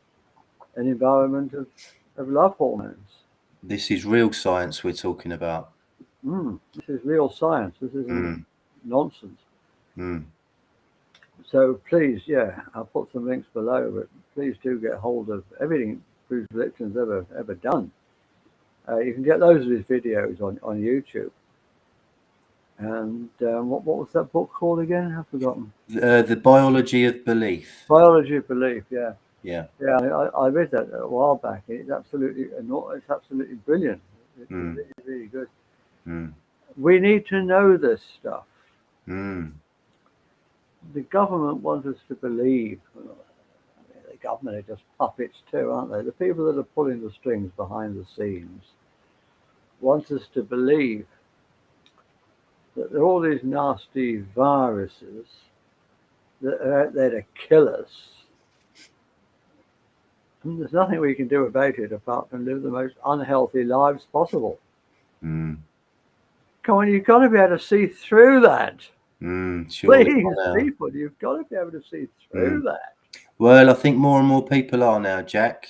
environment of love hormones. This is real science we're talking about. This is real science. This isn't nonsense. So please, I'll put some links below, but please do get hold of everything Bruce Lipton's ever done. You can get those of his videos on YouTube. And what was that book called again? I've forgotten. The Biology of Belief. Biology of Belief, yeah. Yeah. Yeah, I read that a while back. It's absolutely brilliant. It's really, really good. We need to know this stuff. The government wants us to believe. The government are just puppets too, aren't they? The people that are pulling the strings behind the scenes want us to believe that there are all these nasty viruses that are out there to kill us. And there's nothing we can do about it apart from live the most unhealthy lives possible. Come on, you've got to be able to see through that. Sure. Please, people, you've got to be able to see through that. Well, I think more and more people are now, Jack.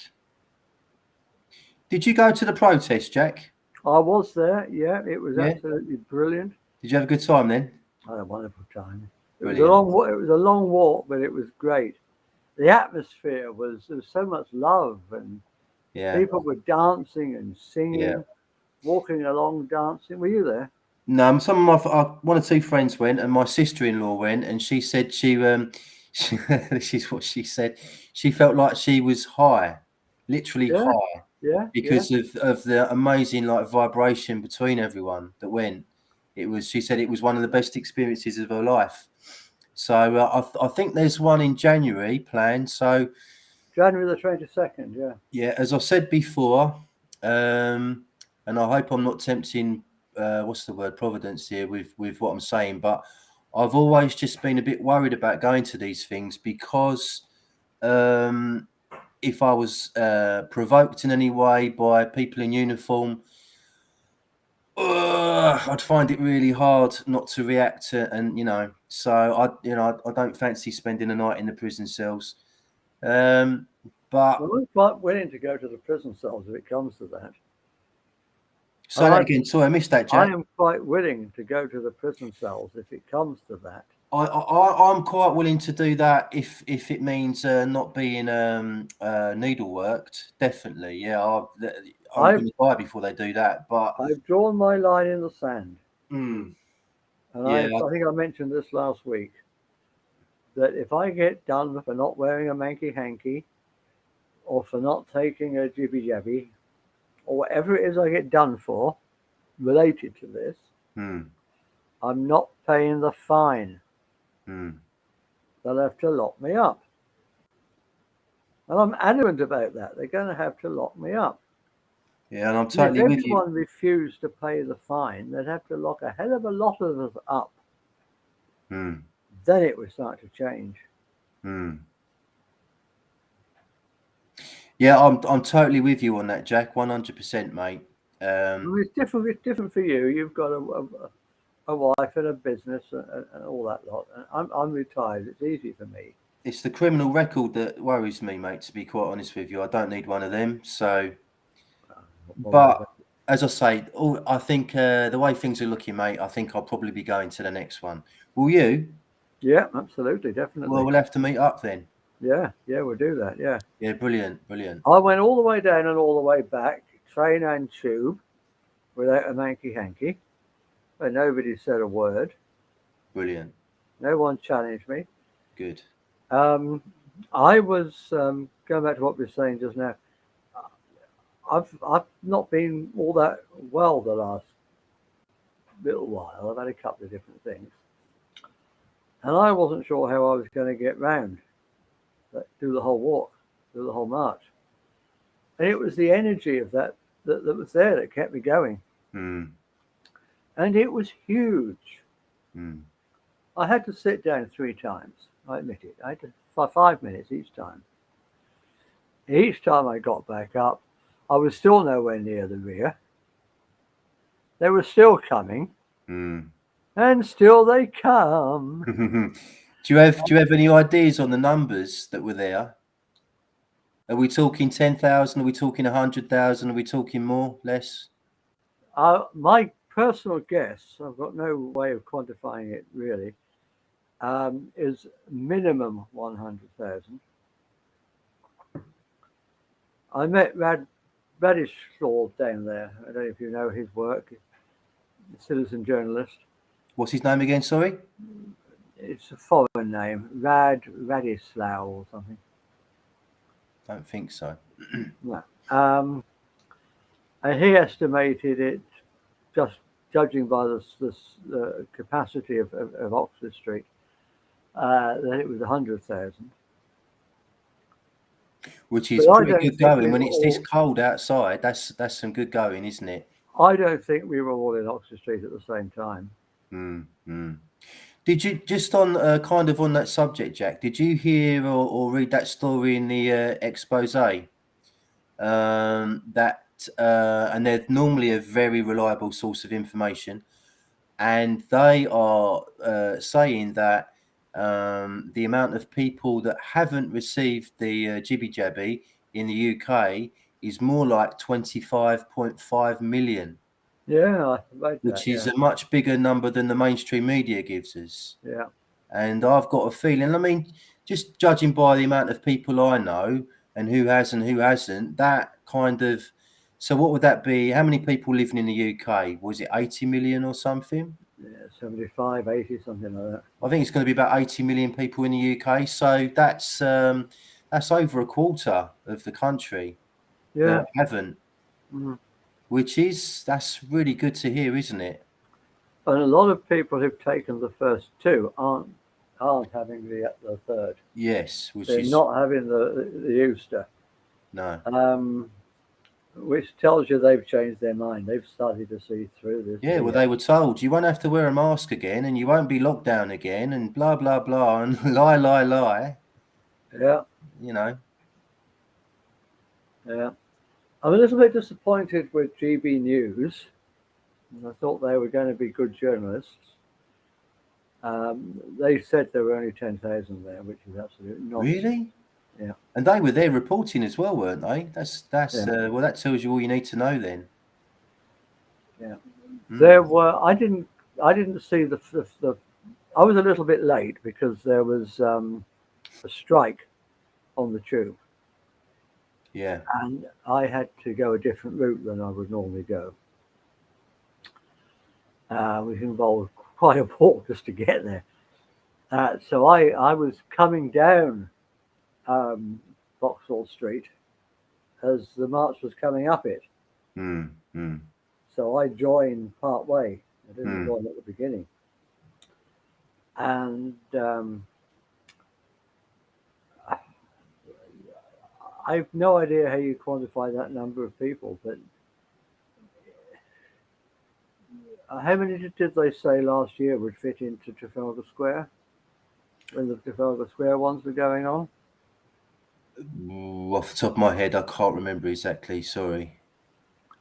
Did you go to the protest, Jack? I was there, yeah. It was absolutely brilliant. Did you have a good time then? I had a wonderful time. It Brilliant. was a long walk, but it was great. The atmosphere there was so much love, and people were dancing and singing, walking along, dancing. Were you there? No, some of my one or two friends went, and my sister-in-law went, and she said this is what she said. She felt like she was high, literally high, because of the amazing vibration between everyone that went. She said it was one of the best experiences of her life. So I think there's one in January planned. So January the 22nd, yeah. Yeah, as I said before, and I hope I'm not tempting Providence here with what I'm saying, but I've always just been a bit worried about going to these things because if I was provoked in any way by people in uniform, I'd find it really hard not to react to, and so I don't fancy spending a night in the prison cells. But I'm quite willing to go to the prison cells if it comes to that. Say that again. Sorry, I missed that, Jack. I am quite willing to go to the prison cells if it comes to that. I'm quite willing to do that if it means not being needleworked. Definitely, yeah. I'm going to die before they do that. But I've drawn my line in the sand, and I think I mentioned this last week that if I get done for not wearing a manky hanky, or for not taking a jibby jabby, or whatever it is I get done for related to this, I'm not paying the fine. They'll have to lock me up. And I'm adamant about that. They're going to have to lock me up. Yeah, and I'm totally with you. If everyone refused to pay the fine, they'd have to lock a hell of a lot of us up. Then it would start to change. Yeah, I'm totally with you on that, Jack. 100%, mate. It's different for you. You've got a wife and a business and all that lot. And I'm retired. It's easy for me. It's the criminal record that worries me, mate, to be quite honest with you. I don't need one of them. So, but as I say, I think the way things are looking, mate, I think I'll probably be going to the next one. Will you? Yeah, absolutely, definitely. Well, we'll have to meet up then. Yeah, we'll do that. Yeah. Yeah, brilliant, brilliant. I went all the way down and all the way back, train and tube, without a manky hanky. And nobody said a word. Brilliant. No one challenged me. Good. I was going back to what we were saying just now. I've not been all that well the last little while. I've had a couple of different things, and I wasn't sure how I was going to get round, do the whole walk, do the whole march. And it was the energy of that was there that kept me going, Mm, and it was huge. mm. I had to sit down 3 times. I admit it. I had to, for 5 minutes each time. Each time I got back up, I was still nowhere near the rear. They were still coming, Mm. and still they come. Do you have any ideas on the numbers that were there? Are we talking 10,000? Are we talking 100,000? Are we talking more, less? My personal guess, I've got no way of quantifying it really, is minimum 100,000. I met Radish Shaw down there. I don't know if you know his work. Citizen journalist. What's his name again? Sorry. It's a foreign name, Radislau or something. Don't think so. No. And he estimated it, just judging by the capacity of Oxford Street, that it was 100,000. Which is But I pretty don't good think going we when were it's this all. cold outside. That's some good going, isn't it? I don't think we were all in Oxford Street at the same time. Mm, mm. Did you just on kind of on that subject, Jack? Did you hear or read that story in the expose? That and they're normally a very reliable source of information, and they are saying that the amount of people that haven't received the jibby jabby in the UK is more like 25.5 million, Yeah, I read which that. is Yeah, a much bigger number than the mainstream media gives us. yeah, And I've got a feeling, I mean, just judging by the amount of people I know and who has and who hasn't, that kind of. So, what would that be? How many people living in the UK? Was it 80 million or something? yeah. 75, 80, something like that. I think it's going to be about 80 million people in the UK. So that's over a quarter of the country that Yeah. haven't, Mm. that's really good to hear, isn't it? And a lot of people who've taken the first two aren't having the third. Yes, which They're is not having the Easter, no. which tells you they've changed their mind. They've started to see through this. Yeah, well, they were told you won't have to wear a mask again, and you won't be locked down again, and blah blah blah, and lie lie lie. Yeah, You know. yeah. I'm a little bit disappointed with GB News. I thought they were going to be good journalists. They said there were only 10,000 there, which is absolute nonsense. Really? Yeah. And they were there reporting as well, weren't they? That's Yeah. well, that tells you all you need to know then. Yeah. Mm. There were. I didn't see the. I was a little bit late because there was a strike on the tube, Yeah. and I had to go a different route than I would normally go, which involved quite a walk just to get there. So I was coming down Vauxhall Street as the march was coming up it. Mm. Mm. So I joined part way. I didn't Mm. join at the beginning. And I've no idea how you quantify that number of people, but how many did they say last year would fit into Trafalgar Square when the Trafalgar Square ones were going on? Ooh, off the top of my head, I can't remember exactly. Sorry.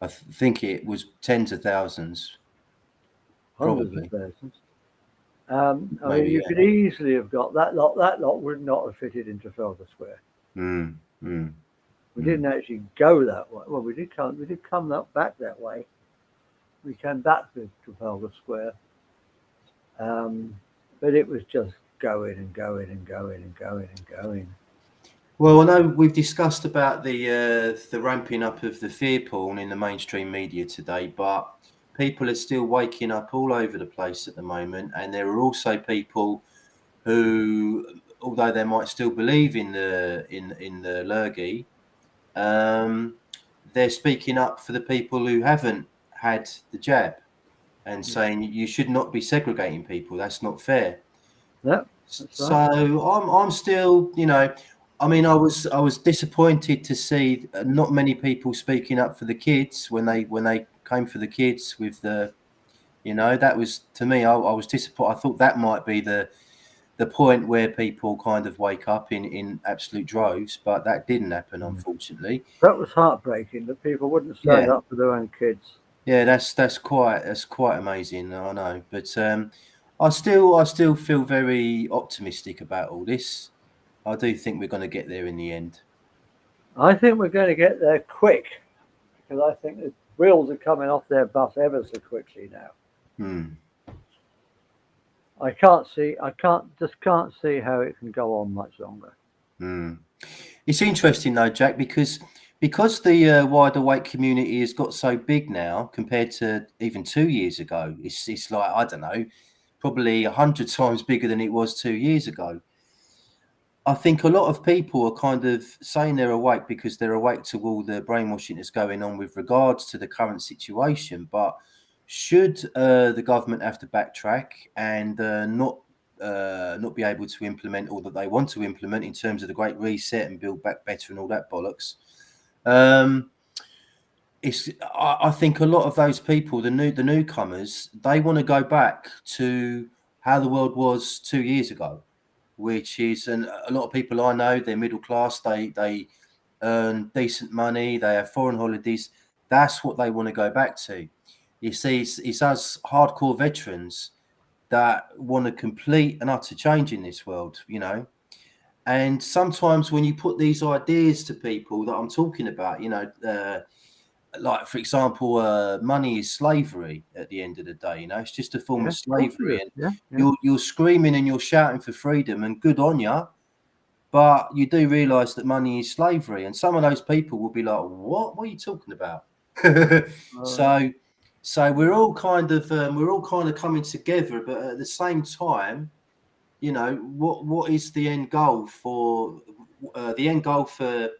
I think it was tens of thousands, Hundreds of probably. thousands. I mean, Maybe, you yeah. could easily have got that lot. That lot would not have fitted in Trafalgar Square. Mm. Mm. We didn't actually go that way. Well, we did come. We did come back that way. We came back to Trafalgar Square, but it was just going and going and going and going and going. Well, I know we've discussed about the ramping up of the fear porn in the mainstream media today, but people are still waking up all over the place at the moment, and there are also people who, although they might still believe in the lurgy, they're speaking up for the people who haven't had the jab and saying you should not be segregating people. That's not fair. Yeah, that's So right. I'm still, I mean, I was disappointed to see not many people speaking up for the kids when they came for the kids with that was to me. I was disappointed. I thought that might be the point where people kind of wake up in absolute droves, but that didn't happen, unfortunately. That was heartbreaking that people wouldn't stand Yeah, up for their own kids. yeah, that's quite amazing. I know, but I still feel very optimistic about all this. I do think we're going to get there in the end. I think we're going to get there quick because I think the wheels are coming off their bus ever so quickly now. Hmm. I can't see how it can go on much longer. Hmm. It's interesting though, Jack, because the wide awake community has got so big now compared to even 2 years ago. It's like I don't know, probably 100 times bigger than it was 2 years ago. I think a lot of people are kind of saying they're awake because they're awake to all the brainwashing that's going on with regards to the current situation. But should the government have to backtrack and not be able to implement all that they want to implement in terms of the Great Reset and build back better and all that bollocks? Um, I think a lot of those people, the newcomers, they want to go back to how the world was 2 years ago, which is, and a lot of people I know, they're middle class, they earn decent money, they have foreign holidays. That's what they want to go back to. You see, it's us hardcore veterans that want a complete and utter change in this world. And sometimes when you put these ideas to people that I'm talking about, like for example, money is slavery at the end of the day. It's just a form Yeah, of of course it slavery, is. and Yeah, yeah. you're screaming and you're shouting for freedom, and good on you. But you do realise that money is slavery, and some of those people will be like, "What? What are you talking about?" Uh, so, so we're all kind of coming together, but at the same time, what is the end goal for the end goal for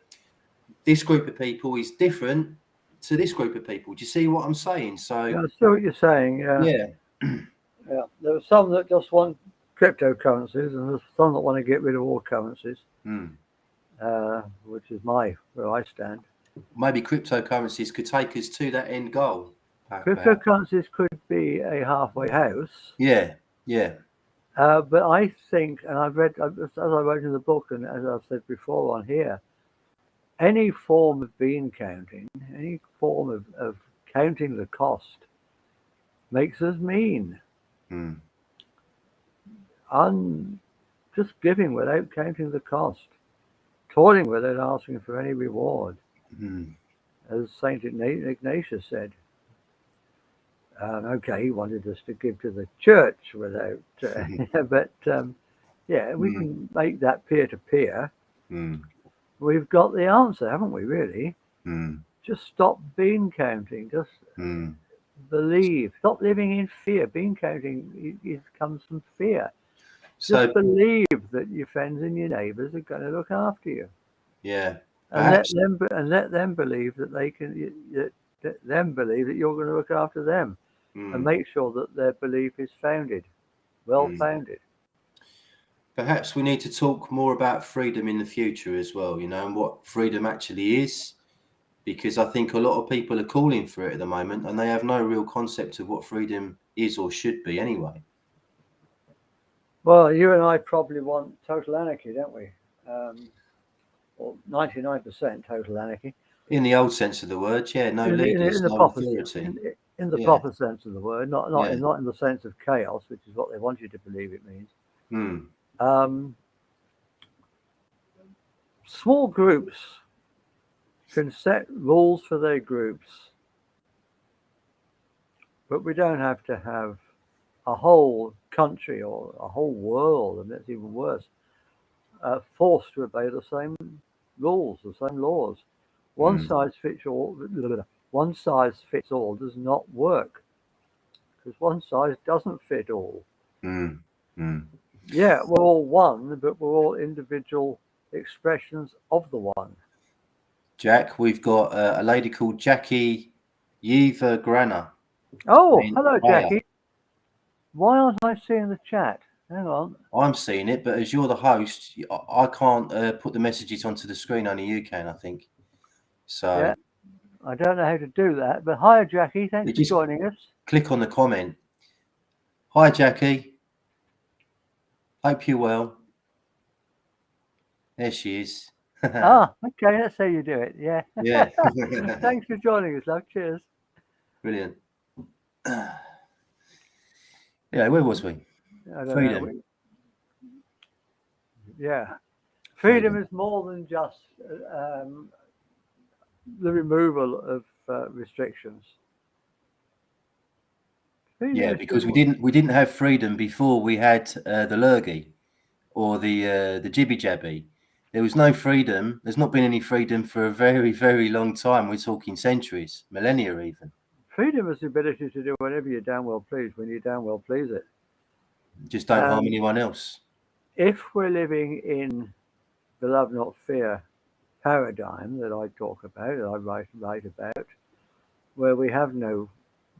this group of people is different to this group of people. Do you see what I'm saying? So, yeah, I see what you're saying. Yeah, yeah. yeah. There are some that just want cryptocurrencies, and there's some that want to get rid of all currencies, Hmm. which is where I stand. Maybe cryptocurrencies could take us to that end goal, perhaps. Cryptocurrencies could be a halfway house, Yeah, yeah. but I think, and I've read, as I wrote in the book, and as I've said before on here, any form of bean counting, any form of counting the cost makes us mean. Hmm. Just giving without counting the cost, toiling without asking for any reward, Hmm. as Saint Ignatius said. Okay, he wanted us to give to the church without, but yeah, we Hmm. can make that peer to peer. Hmm. We've got the answer, haven't we? Really? Hmm. Just stop bean counting. Just Hmm. believe. Stop living in fear. Bean counting it comes from fear. Just So, believe that your friends and your neighbours are going to look after you, yeah, and let perhaps. them believe that they can. Let them believe that you're going to look after them, and Hmm. make sure that their belief is well Hmm. founded. Perhaps we need to talk more about freedom in the future as well, and what freedom actually is, because I think a lot of people are calling for it at the moment and they have no real concept of what freedom is or should be anyway. Well, you and I probably want total anarchy, don't we? Um, or 99% total anarchy In the old sense of the word, yeah, no in leaders, the no proper authority. in the Yeah, proper sense of the word, not yeah. in the sense of chaos, which is what they want you to believe it means. Hmm. Um, Small groups can set rules for their groups, but we don't have to have a whole country or a whole world, and that's even worse, forced to obey the rules, the same laws. One size fits all. One size fits all does not work because one size doesn't fit all. Mm. Mm. Yeah, we're all one, but we're all individual expressions of the one. Jack, we've got a lady called Jackie Yeva Grana. Oh, saying, hello, "Hiya." Jackie. Why aren't I seeing the chat? Hang on. I'm seeing it, but as you're the host, I can't put the messages onto the screen. Only you can, I think. So Yeah, I don't know how to do that. But hi, Jackie. you Thanks for just joining us. click on the comment. Hi, Jackie. Hope you're well. There she is. Ah, okay. That's how you do it. Yeah. Yeah. Thanks for joining us, love. Cheers. Brilliant. Yeah, where was we? I don't Freedom. know. Yeah. Freedom is more than just the removal of restrictions. Freedom Yeah, is because just, we didn't have freedom before we had the lurgy or the jibby jabby. There was no freedom. There's not been any freedom for a very, very long time. We're talking centuries, millennia even. freedom is the ability to do whatever you damn well please when you damn well please it. Just don't harm anyone else. If we're living in the love not fear paradigm that I talk about, that I write about, where we have no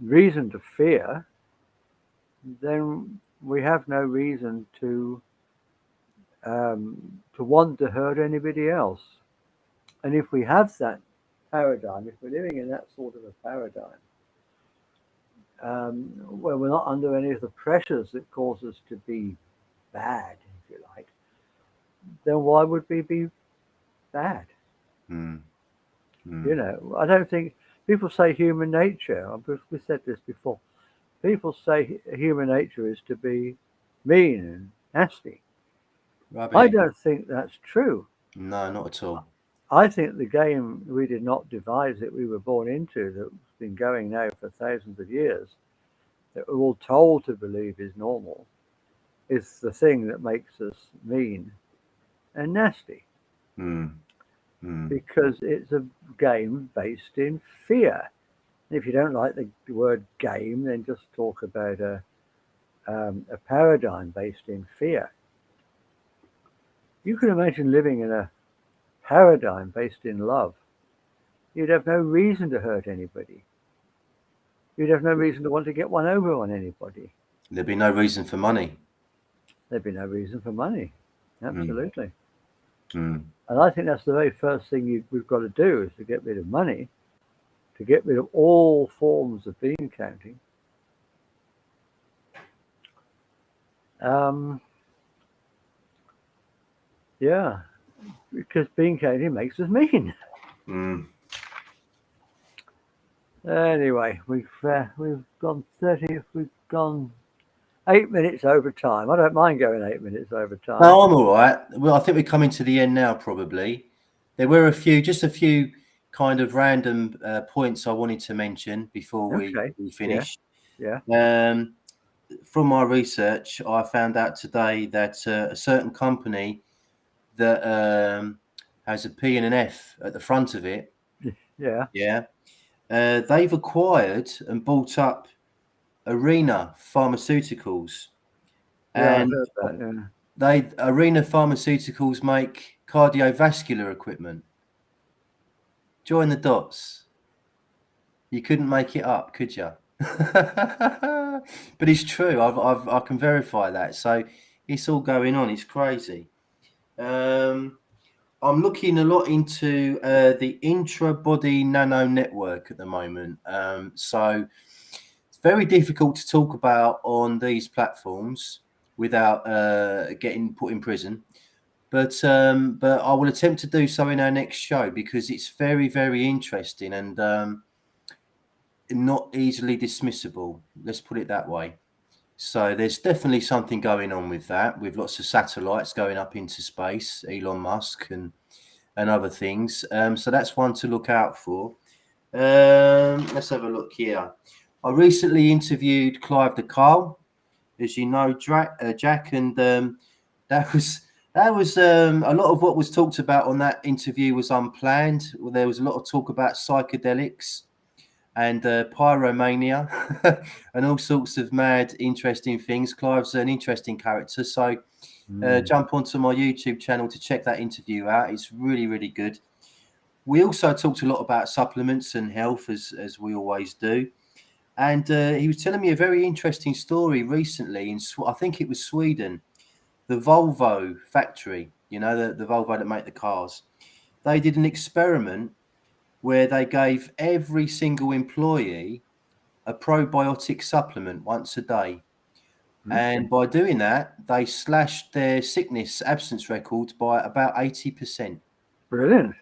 reason to fear, then we have no reason to want to hurt anybody else. And if we have that paradigm, if we're living in that sort of a paradigm, where we're not under any of the pressures that cause us to be bad, if you like, then why would we be bad? Mm. Mm. You know, I don't think people say human nature. We said this before. People say human nature is to be mean and nasty. Rubbish. I don't think that's true. No, not at all. I think the game we did not devise, that we were born into, that's been going now for thousands of years, that we're all told to believe is normal, is the thing that makes us mean and nasty. Mm. Mm. Because it's a game based in fear. If you don't like the word game, then just talk about a paradigm based in fear. You can imagine living in a paradigm based in love. You'd have no reason to hurt anybody. You'd have no reason to want to get one over on anybody. There'd be no reason for money. There'd be no reason for money. Absolutely. Mm. And I think that's the very first thing we've got to do, is to get rid of money, to get rid of all forms of bean counting. Yeah, because bean counting makes us mean. Mm. Anyway, we've gone 30. We've gone 8 minutes over time. I don't mind going 8 minutes over time. No, I'm all right. Well, I think we're coming to the end now, probably. There were just a few kind of random points I wanted to mention before we finish. Yeah. From my research, I found out today that a certain company that has a P and an F at the front of it. Yeah. They've acquired and bought up Arena Pharmaceuticals. Yeah, And I heard that. Yeah. Arena Pharmaceuticals make cardiovascular equipment. Join the dots. You couldn't make it up, could you? But it's true. I can verify that. So it's all going on. It's crazy. I'm looking a lot into the intra-body nano network at the moment. So it's very difficult to talk about on these platforms without getting put in prison. But I will attempt to do so in our next show, because it's very, very interesting and not easily dismissible. Let's put it that way. So there's definitely something going on with that, with lots of satellites going up into space, Elon Musk and other things. So that's one to look out for. Let's have a look here. I recently interviewed Clive de Carle, as you know, Jack, and that That was a lot of what was talked about on that interview was unplanned. There was a lot of talk about psychedelics and pyromania and all sorts of mad, interesting things. Clive's an interesting character, so jump onto my YouTube channel to check that interview out. It's really, really good. We also talked a lot about supplements and health, as we always do. And he was telling me a very interesting story recently I think it was Sweden, the Volvo factory, you know, the Volvo that make the cars. They did an experiment where they gave every single employee a probiotic supplement once a day. And by doing that, they slashed their sickness absence records by about 80%. Brilliant.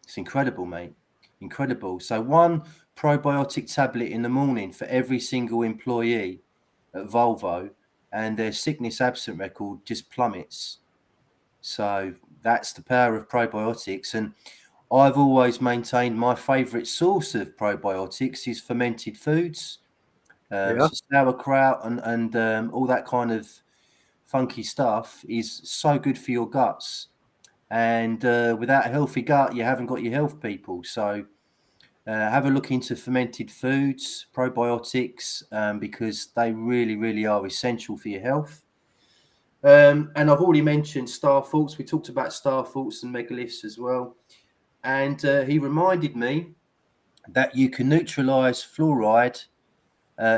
It's incredible, mate. Incredible. So one probiotic tablet in the morning for every single employee at Volvo, and their sickness absent record just plummets. So that's the power of probiotics. And I've always maintained my favourite source of probiotics is fermented foods. Yeah. So sauerkraut and all that kind of funky stuff is so good for your guts. And without a healthy gut, you haven't got your health, people. So have a look into fermented foods, probiotics, because they really, really are essential for your health. And I've already mentioned star faults. We talked about star faults and megaliths as well. And he reminded me that you can neutralize fluoride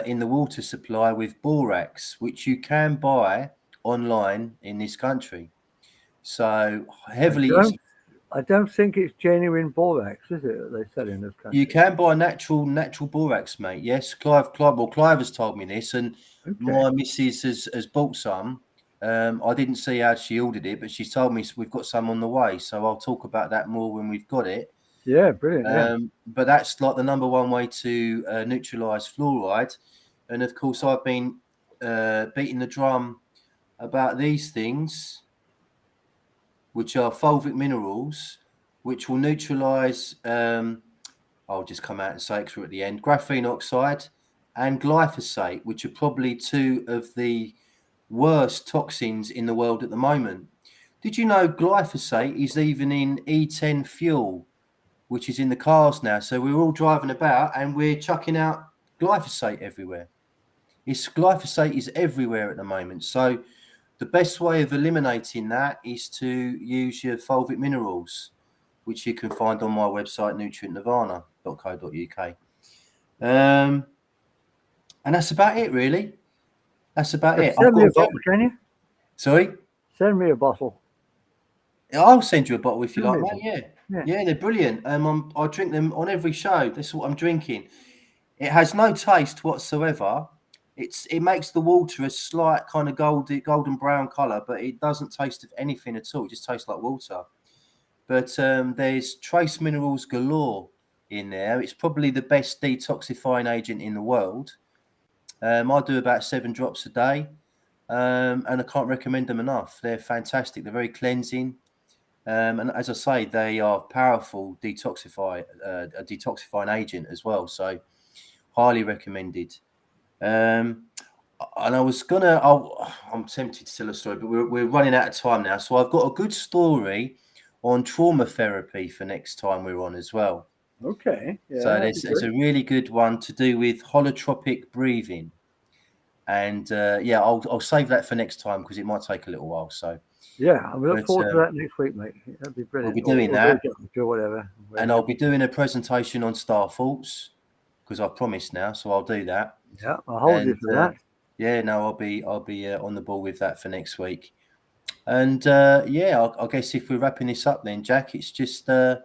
in the water supply with borax, which you can buy online in this country. So heavily, I don't think it's genuine borax, is it, that they sell in this country? you can buy natural borax, mate. Yes, Clive has told me this, and my missus has bought some. I didn't see how she ordered it, but she's told me we've got some on the way. So I'll talk about that more when we've got it. Yeah, brilliant. But that's like the number one way to neutralize fluoride. And of course, I've been beating the drum about these things, which are fulvic minerals, which will neutralize, I'll just come out and say it at the end, graphene oxide and glyphosate, which are probably two of the worst toxins in the world at the moment. Did you know glyphosate is even in E10 fuel, which is in the cars now? So we're all driving about and we're chucking out glyphosate everywhere. Glyphosate is everywhere at the moment. So the best way of eliminating that is to use your fulvic minerals, which you can find on my website, nutrientnirvana.co.uk. And that's about it, really. That's about it. Send me a bottle, can you? Sorry? Send me a bottle. I'll send you a bottle if you like, mate. Yeah. Yeah, they're brilliant. I drink them on every show. That's what I'm drinking. It has no taste whatsoever. It makes the water a slight kind of golden brown colour, but it doesn't taste of anything at all. It just tastes like water. But there's trace minerals galore in there. It's probably the best detoxifying agent in the world. I do about 7 drops a day, and I can't recommend them enough. They're fantastic. They're very cleansing. And as I say, they are powerful a detoxifying agent as well. So highly recommended. And I'm tempted to tell a story, but we're running out of time now. So I've got a good story on trauma therapy for next time we're on as well. Okay. Yeah, so there's a really good one to do with holotropic breathing. And I'll save that for next time because it might take a little while. So yeah, I'm looking forward to that next week, mate. That'd be brilliant. We'll be doing that. Or whatever. And I'll be doing a presentation on star faults because I've promised now, so I'll do that. Yeah, I'll hold you for that. Yeah, no, I'll be on the ball with that for next week. And I guess if we're wrapping this up then, Jack, it's just a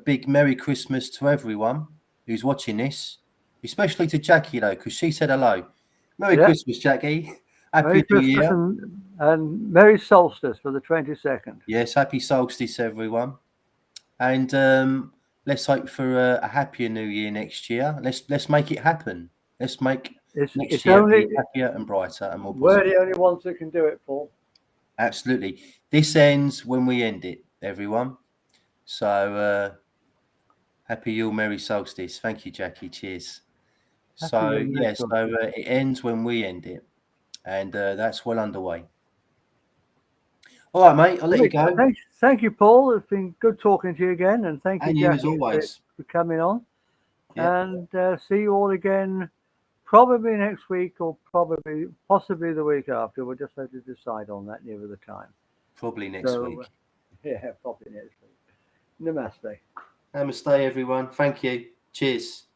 big Merry Christmas to everyone who's watching this, especially to Jackie though, because she said hello. Merry Christmas, Jackie. Happy New Year. And Merry Solstice for the 22nd. Yes, happy solstice, everyone. And let's hope for a happier New Year next year. Let's make it happen. Let's make next year be happier and brighter and more positive. We're the only ones that can do it, Paul. Absolutely. This ends when we end it, everyone. So happy Yule, Merry Solstice. Thank you, Jackie. Cheers. It ends when we end it. And that's well underway. All right, mate. I'll let you go. Thank you, Paul. It's been good talking to you again, and thank you, And you as Jackie, always. for coming on. Yeah. And see you all again, probably next week, or possibly the week after. We'll just have to decide on that nearer the time. Probably next week. Yeah, probably next week. Namaste. Namaste, everyone. Thank you. Cheers.